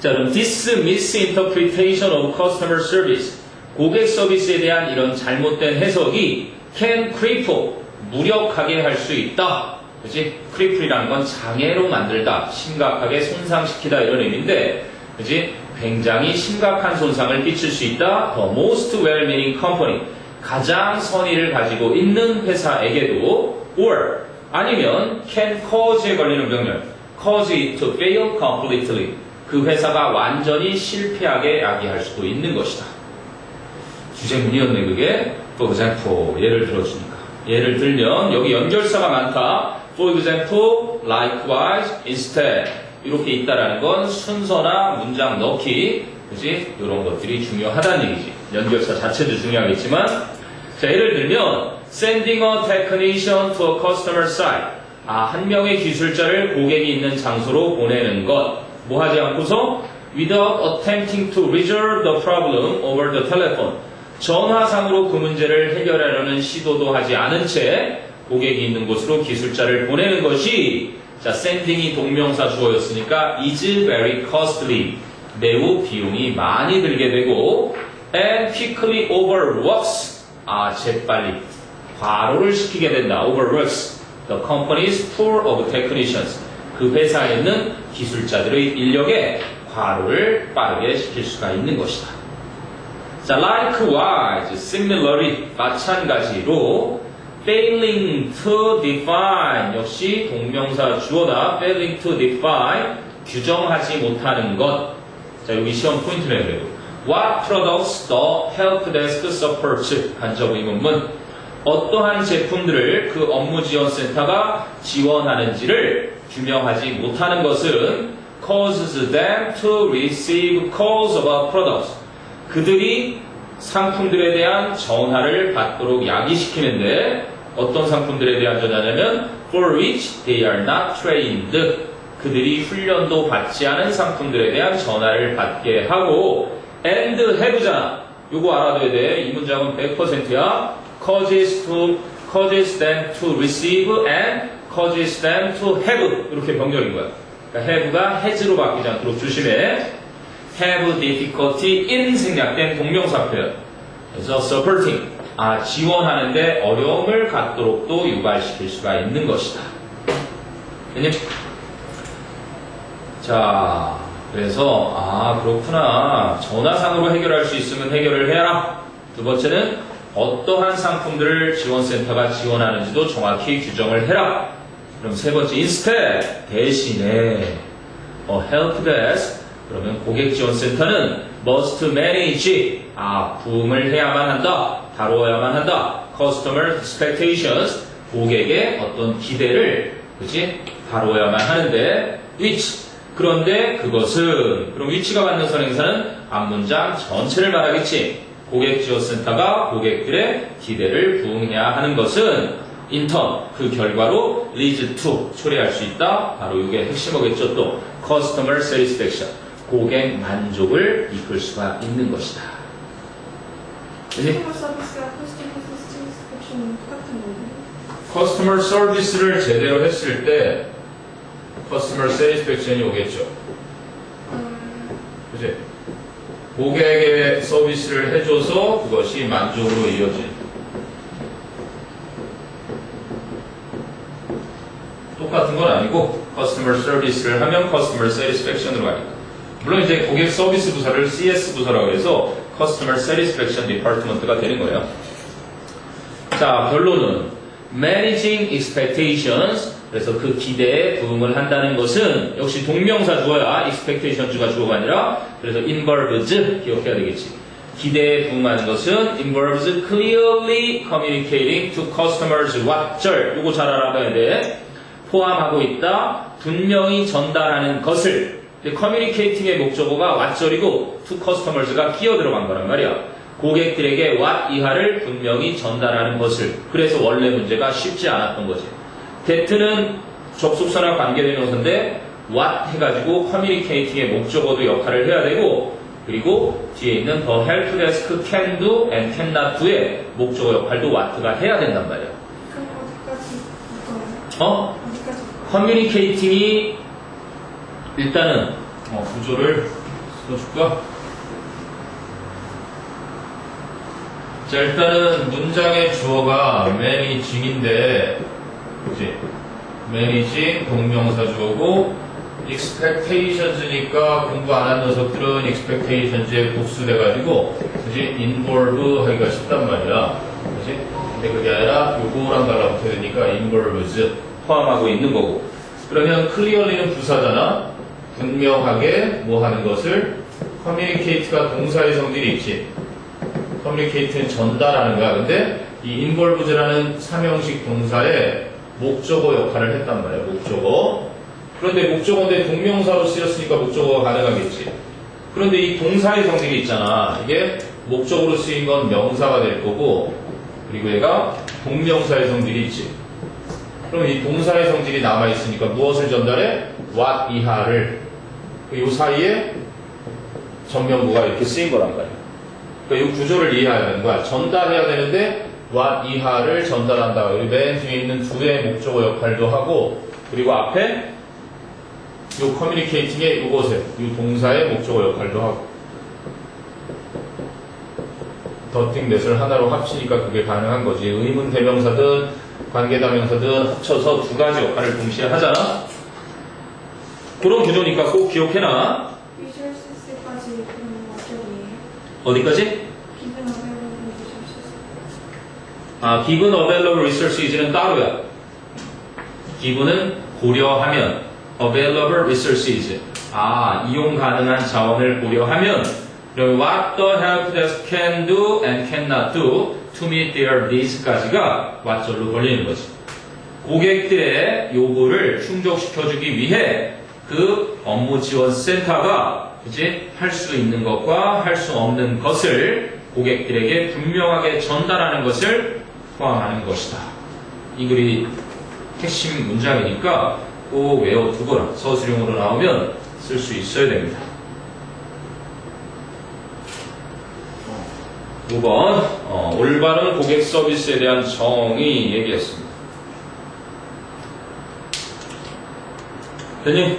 자, 그럼 this misinterpretation of customer service, 고객 서비스에 대한 이런 잘못된 해석이 can cripple, 무력하게 할 수 있다. 그치? cripple이라는 건 장애로 만들다, 심각하게 손상시키다 이런 의미인데, 그치? 굉장히 심각한 손상을 끼칠 수 있다. The most well-meaning company, 가장 선의를 가지고 있는 회사에게도, or 아니면 can cause에 걸리는 병렬, cause it to fail completely, 그 회사가 완전히 실패하게 야기할 수도 있는 것이다. 주제문이었네 그게. For example, 예를 들어주니까. 예를 들면 여기 연결사가 많다. For example, likewise, instead 이렇게 있다라는 건 순서나 문장 넣기, 그지? 이런 것들이 중요하다는 얘기지. 연결사 자체도 중요하겠지만, 자, 예를 들면 sending a technician to a customer site. 한 명의 기술자를 고객이 있는 장소로 보내는 것. 뭐 하지 않고서 without attempting to resolve the problem over the telephone. 전화상으로 그 문제를 해결하려는 시도도 하지 않은 채 고객이 있는 곳으로 기술자를 보내는 것이, 자, sending이 동명사 주어였으니까 is very costly. 매우 비용이 많이 들게 되고, and quickly overworks. 재빨리 과로를 시키게 된다. overworks. The company is full of technicians. 그 회사에 있는 기술자들의 인력에 과로를 빠르게 시킬 수가 있는 것이다. 자, likewise, similarly, 마찬가지로 failing to define, 역시 동명사 주어다. failing to define, 규정하지 못하는 것. 자, 여기 시험 포인트네요. 그래도. What products the helpdesk supports? 간접 의문문. 어떠한 제품들을 그 업무지원센터가 지원하는지를 규명하지 못하는 것은 causes them to receive calls about products. 그들이 상품들에 대한 전화를 받도록 야기시키는데, 어떤 상품들에 대한 전화냐면 for which they are not trained. 그들이 훈련도 받지 않은 상품들에 대한 전화를 받게 하고, and have잖아. 요거 알아둬야 돼. 이 문장은 100%야. causes them to receive and causes them to have. 이렇게 병렬인 거야. 그러니까 have가 has로 바뀌지 않도록 조심해. have difficulty in 생략된 동명사 표현. 그래서 supporting, 지원하는데 어려움을 갖도록도 유발시킬 수가 있는 것이다. 됐니? 자, 그래서 그렇구나. 전화상으로 해결할 수 있으면 해결을 해라. 두 번째는 어떠한 상품들을 지원센터가 지원하는지도 정확히 규정을 해라. 그럼 세 번째, instead, 대신에 helpdesk, 그러면 고객지원센터는 must manage, 부응을 해야만 한다, 다루어야만 한다. customer expectations, 고객의 어떤 기대를, 그치? 다루어야만 하는데, which, 그런데 그것은, 그럼 위치가 받는 선행사는 앞문장 전체를 말하겠지. 고객지원센터가 고객들의 기대를 부응해야 하는 것은 in turn, 그 결과로 leads to, 초래할 수 있다. 바로 이게 핵심어겠죠. 또 customer satisfaction, 고객 만족을 이끌 수가 있는 것이다. 커스터머 서비스가 커스터머 사티스팩션 똑같은 거예요? 커스터머 서비스를 제대로 했을 때 customer satisfaction이 오겠죠. 그치? 고객에게 서비스를 해줘서 그것이 만족으로 이어진. 똑같은 건 아니고 customer service를 하면 customer satisfaction으로 가니까. 물론 이제 고객 서비스 부서를 CS 부서라고 해서 customer satisfaction department가 되는 거예요. 자, 결론은 managing expectations, 그래서 그 기대에 부응을 한다는 것은 역시 동명사 주어야 expectation 주가 주어가 아니라, 그래서 involves 기억해야 되겠지. 기대에 부응하는 것은 involves clearly communicating to customers what 절, 요거 잘 알아봐야 돼. 포함하고 있다, 분명히 전달하는 것을. 근데 communicating의 목적어가 what 절이고 to customers가 끼어 들어간 거란 말이야. 고객들에게 what 이하를 분명히 전달하는 것을. 그래서 원래 문제가 쉽지 않았던 거지. that는 접속사나 관계대명사인데 what 해가지고 communicating의 목적어도 역할을 해야 되고, 그리고 뒤에 있는 the helpdesk can do and cannot do의 목적어 역할도 what가 해야 된단 말이야. 그럼 어디까지 이거예요? 어디까지? communicating이 일단은 구조를 써줄까? 자, 일단은 문장의 주어가 managing인데, 그치? managing 동명사 주어고 expectations니까 공부 안 한 녀석들은 expectations에 복수돼가지고, 그치? involve 하기가 쉽단 말이야. 그치? 근데 그게 아니라 요거랑 달라붙어야 되니까 involves 포함하고 있는 거고. 그러면 clearly는 부사잖아. 분명하게 뭐 하는 것을. communicate가 동사의 성질이 있지. communicate는 전달하는 거야. 근데 이 involves라는 삼형식 동사의 목적어 역할을 했단 말이야. 목적어. 그런데 목적어인데 동명사로 쓰였으니까 목적어가 가능하겠지. 그런데 이 동사의 성질이 있잖아. 이게 목적으로 쓰인 건 명사가 될 거고, 그리고 얘가 동명사의 성질이 있지. 그럼 이 동사의 성질이 남아있으니까 무엇을 전달해? what 이하를. 이 사이에 전면부가 이렇게 쓰인 거란 말이야. 그러니까 이 구조를 이해해야 되는 거야. 전달해야 되는데 what 이하를 전달한다. 여기 맨 뒤에 있는 두의 목적어 역할도 하고, 그리고 앞에 이 communicating의 이곳에 이 동사의 목적어 역할도 하고, 더팅 넷을 하나로 합치니까 그게 가능한 거지. 의문 대명사든 관계대명사든 합쳐서 두 가지 역할을 동시에 하잖아. 그런 구조니까 꼭 기억해놔. 비주얼 센스까지 그런 어쩌리예요? 어디까지? 기분 어려운 비주얼 센스. given available resources는 따로야. given은 고려하면, available resources, 이용 가능한 자원을 고려하면, 그리고 what the helpdesk can do and cannot do to meet their needs까지가 what절로 걸리는 거지. 고객들의 요구를 충족시켜주기 위해 그 업무 지원 센터가 할 수 있는 것과 할 수 없는 것을 고객들에게 분명하게 전달하는 것을 포함하는 것이다. 이 글이 핵심 문장이니까 꼭 외워두거라. 서술형으로 나오면 쓸 수 있어야 됩니다. 5번 올바른 고객 서비스에 대한 정의 얘기했습니다. 대님?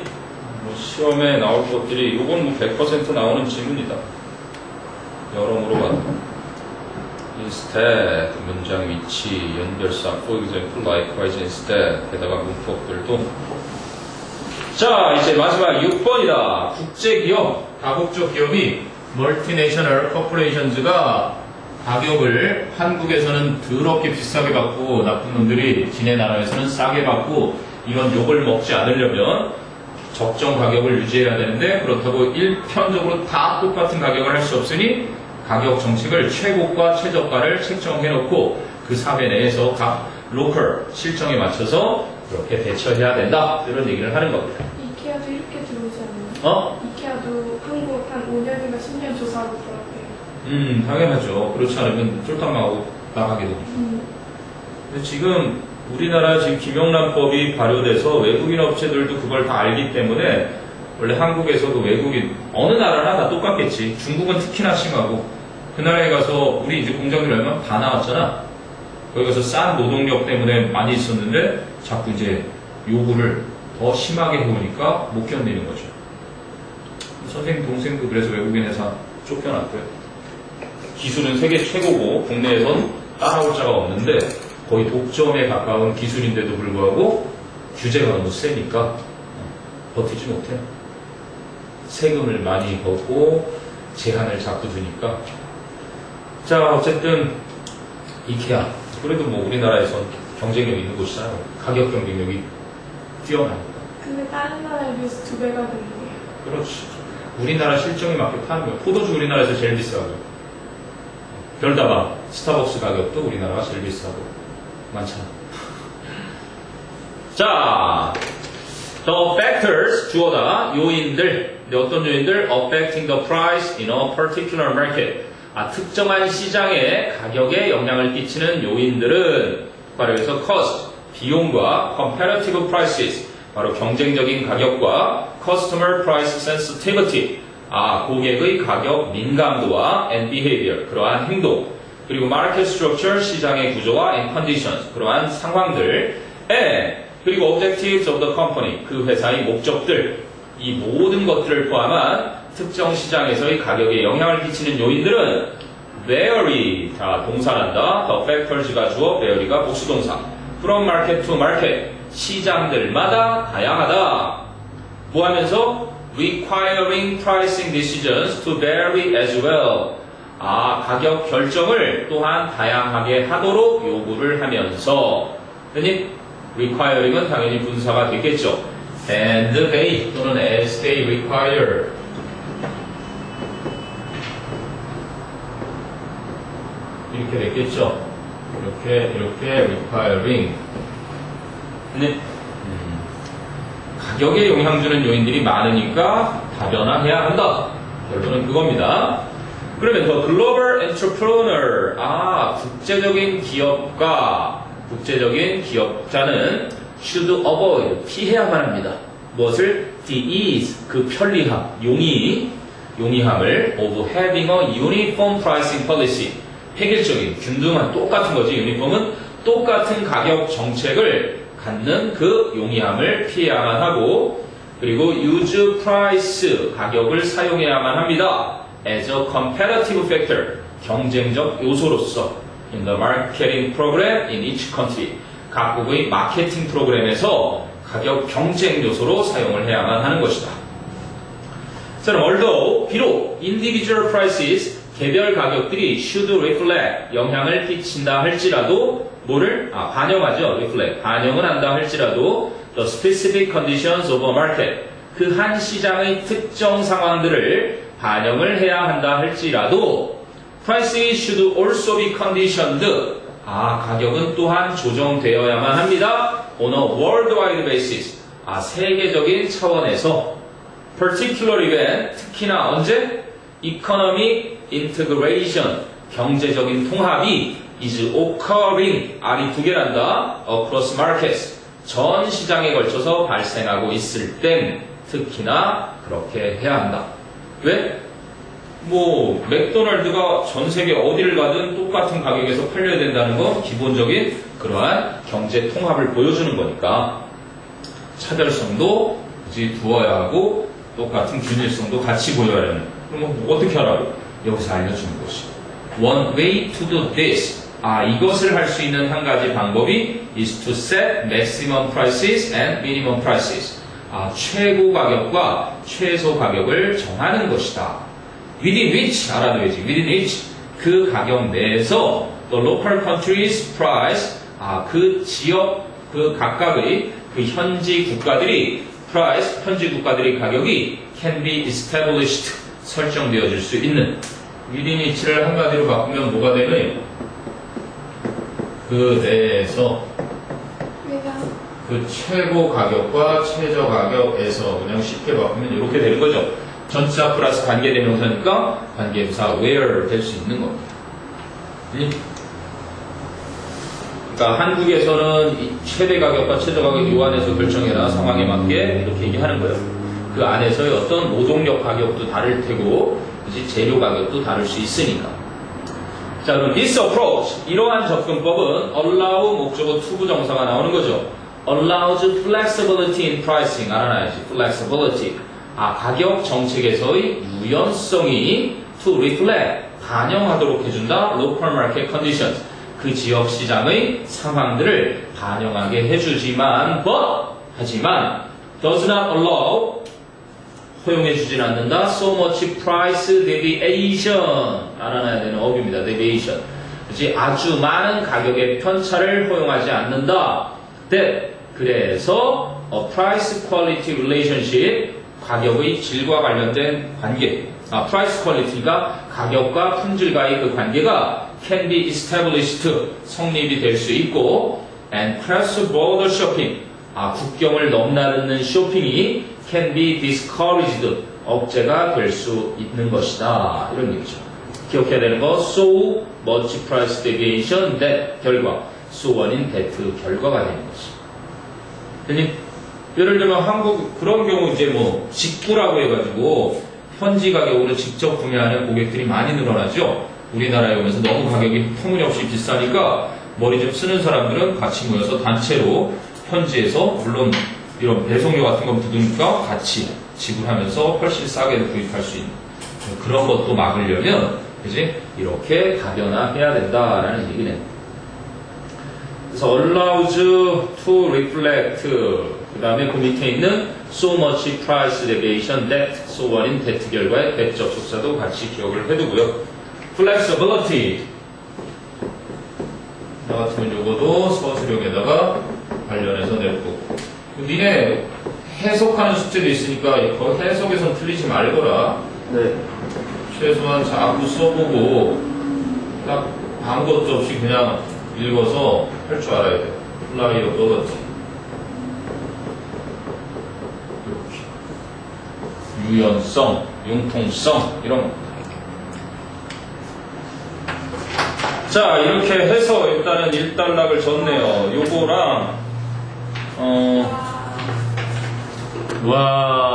시험에 나올 것들이 이건 뭐 100% 나오는 질문이다. 여러모로 봐도 instead 문장 위치 연결사 for example likewise instead 게다가 문법들도 자 이제 마지막 6번이다. 국제기업 다국적 기업이 멀티내셔널 커퍼레이션즈가 가격을 한국에서는 더럽게 비싸게 받고 나쁜 놈들이 지네 나라에서는 싸게 받고 이런 욕을 먹지 않으려면 적정 가격을 유지해야 되는데 그렇다고 일편적으로 다 똑같은 가격을 할 수 없으니 가격 정책을 최고가 최저가를 책정해 놓고 그 사회 내에서 각 로컬 실정에 맞춰서 그렇게 대처해야 된다 이런 얘기를 하는 겁니다. 이케아도 이렇게 들어오지 않나요? 이케아도 한국 한 5년인가 10년 조사하고 들어왔대요. 당연하죠. 그렇지 않으면 쫄딱 나가게 됩니다. 근데 지금 우리나라 지금 김영란법이 발효돼서 외국인 업체들도 그걸 다 알기 때문에 원래 한국에서도 외국인 어느 나라나 다 똑같겠지. 중국은 특히나 심하고 그 나라에 가서 우리 이제 공장들 얼마 다 나왔잖아. 거기 가서 싼 노동력 때문에 많이 있었는데 자꾸 이제 요구를 더 심하게 해오니까 못 견디는 거죠. 선생님 동생도 그래서 외국인 회사 쫓겨났고요. 기술은 세계 최고고 국내에선 따라올 자가 없는데 거의 독점에 가까운 기술인데도 불구하고 규제가 너무 세니까 버티지 못해. 세금을 많이 걷고 제한을 자꾸 두니까. 자 어쨌든 이케아 그래도 뭐 우리나라에선 경쟁력 있는 곳이잖아요. 가격 경쟁력이 뛰어나니까. 근데 다른 나라에 비해서 2배가 되는 거예요. 그렇지. 우리나라 실정에 맞게 파는 거야. 포도주 우리나라에서 제일 비싸고 별다방 스타벅스 가격도 우리나라가 제일 비싸고 많잖아. 자, the factors 주어다 요인들. 어떤 요인들? affecting the price in a particular market. 특정한 시장의 가격에 영향을 끼치는 요인들은 바로 여기서 cost, 비용과 comparative prices, 바로 경쟁적인 가격과 customer price sensitivity, 고객의 가격 민감도와 and behavior, 그러한 행동, 그리고 market structure, 시장의 구조와 and conditions, 그러한 상황들, and 그리고 objectives of the company, 그 회사의 목적들, 이 모든 것들을 포함한 특정 시장에서의 가격에 영향을 끼치는 요인들은 vary, 자 동사란다, the factors가 주어, vary가 복수동사, from market to market, 시장들마다 다양하다. 뭐 하면서 requiring pricing decisions to vary as well. 가격 결정을 또한 다양하게 하도록 요구를 하면서 그러니 requiring은 당연히 분사가 되겠죠. And they 또는 as they require 이렇게 됐겠죠. 이렇게 requiring 근데 가격에 영향 주는 요인들이 많으니까 다변화해야 한다. 결론은 그겁니다. 그러면 더 글로벌 엔터프로너 국제적인 기업자는 should avoid 피해야만 합니다. 무엇을? the ease 그 편리함, 용이함을 of having a uniform pricing policy 획일적인 균등한 똑같은 거지. 유니폼은 똑같은 가격 정책을 갖는 그 용이함을 피해야만 하고 그리고 use price 가격을 사용해야만 합니다. as a competitive factor 경쟁적 요소로서 in the marketing program in each country 각국의 마케팅 프로그램에서 가격 경쟁 요소로 사용을 해야만 하는 것이다. 자, 그럼 although 비록 individual prices 개별 가격들이 should reflect 영향을 끼친다 할지라도 뭐를? 반영하죠. reflect 반영은 한다 할지라도 the specific conditions of a market 그 한 시장의 특정 상황들을 반영을 해야 한다 할지라도 prices should also be conditioned 가격은 또한 조정되어야만 합니다. on a worldwide basis 세계적인 차원에서 particular event 특히나 언제? economic integration 경제적인 통합이 is occurring R이 두 개란다 across markets 전 시장에 걸쳐서 발생하고 있을 땐 특히나 그렇게 해야 한다. 왜? 맥도날드가 전 세계 어디를 가든 똑같은 가격에서 팔려야 된다는 건 기본적인 그러한 경제 통합을 보여주는 거니까 차별성도 그치? 두어야 하고 똑같은 균일성도 같이 보여야 하는. 그럼 뭐 어떻게 하라고? 여기서 알려주는 것이. One way to do this. 이것을 할 수 있는 한 가지 방법이 is to set maximum prices and minimum prices. 최고 가격과 최소 가격을 정하는 것이다. Within which 알아둬야지. Within which 그 가격 내에서 the local country's price 그 지역 그 각각의 그 현지 국가들이 price 현지 국가들의 가격이 can be established 설정되어질 수 있는 within which를 한마디로 바꾸면 뭐가 되느냐? 그 내에서 그 최고 가격과 최저 가격에서 그냥 쉽게 바꾸면 이렇게 되는 거죠. 전치사 플러스 관계대명사니까 관계부사 where 될 수 있는 겁니다. 그러니까 한국에서는 이 최대 가격과 최저 가격 요 안에서 결정해라 상황에 맞게 이렇게 얘기하는 거예요. 그 안에서의 어떤 노동력 가격도 다를 테고 그치? 재료 가격도 다를 수 있으니까. 자 그럼 this approach 이러한 접근법은 allow 목적어 to 부정사가 나오는 거죠. allows flexibility in pricing 알아놔야지. flexibility 가격 정책에서의 유연성이 to reflect 반영하도록 해준다. local market conditions 그 지역 시장의 상황들을 반영하게 해주지만 하지만 does not allow 허용해주진 않는다. so much price deviation 알아놔야 되는 어휘입니다. deviation 그치? 아주 많은 가격의 편차를 허용하지 않는다. 그래서 a price quality relationship 가격의 질과 관련된 관계 price quality가 가격과 품질과의 그 관계가 can be established 성립이 될 수 있고 and cross border shopping 국경을 넘나드는 쇼핑이 can be discouraged 억제가 될 수 있는 것이다 이런 얘기죠. 기억해야 되는 거 so much price deviation that 결과 so on인 that 결과가 되는 것이. 예를 들면 한국 그런 경우 이제 뭐 직구라고 해가지고 현지 가격으로 직접 구매하는 고객들이 많이 늘어나죠. 우리나라에 오면서 너무 가격이 터무니없이 비싸니까 머리 좀 쓰는 사람들은 같이 모여서 단체로 현지에서 물론 이런 배송료 같은 건 붙으니까 같이 지불하면서 훨씬 싸게 구입할 수 있는 그런 것도 막으려면 그지 이렇게 다변화해야 된다라는 얘기네. 그래서 allows to reflect 그 다음에 그 밑에 있는 so much price deviation that so on인 that 결과의 that 접속사도 같이 기억을 해두고요. flexibility 나 같으면 요거도 서술형에다가 관련해서 냈고 니네 해석하는 숙제도 있으니까 그 해석에선 틀리지 말거라. 네. 최소한 자꾸 써보고 딱 아무것도 없이 그냥 읽어서 할 줄 알아야 돼. 플라이어블리티 이렇게 유연성, 융통성 이런 거. 자 이렇게 해서 일단은 1단락을 줬네요. 요거랑 와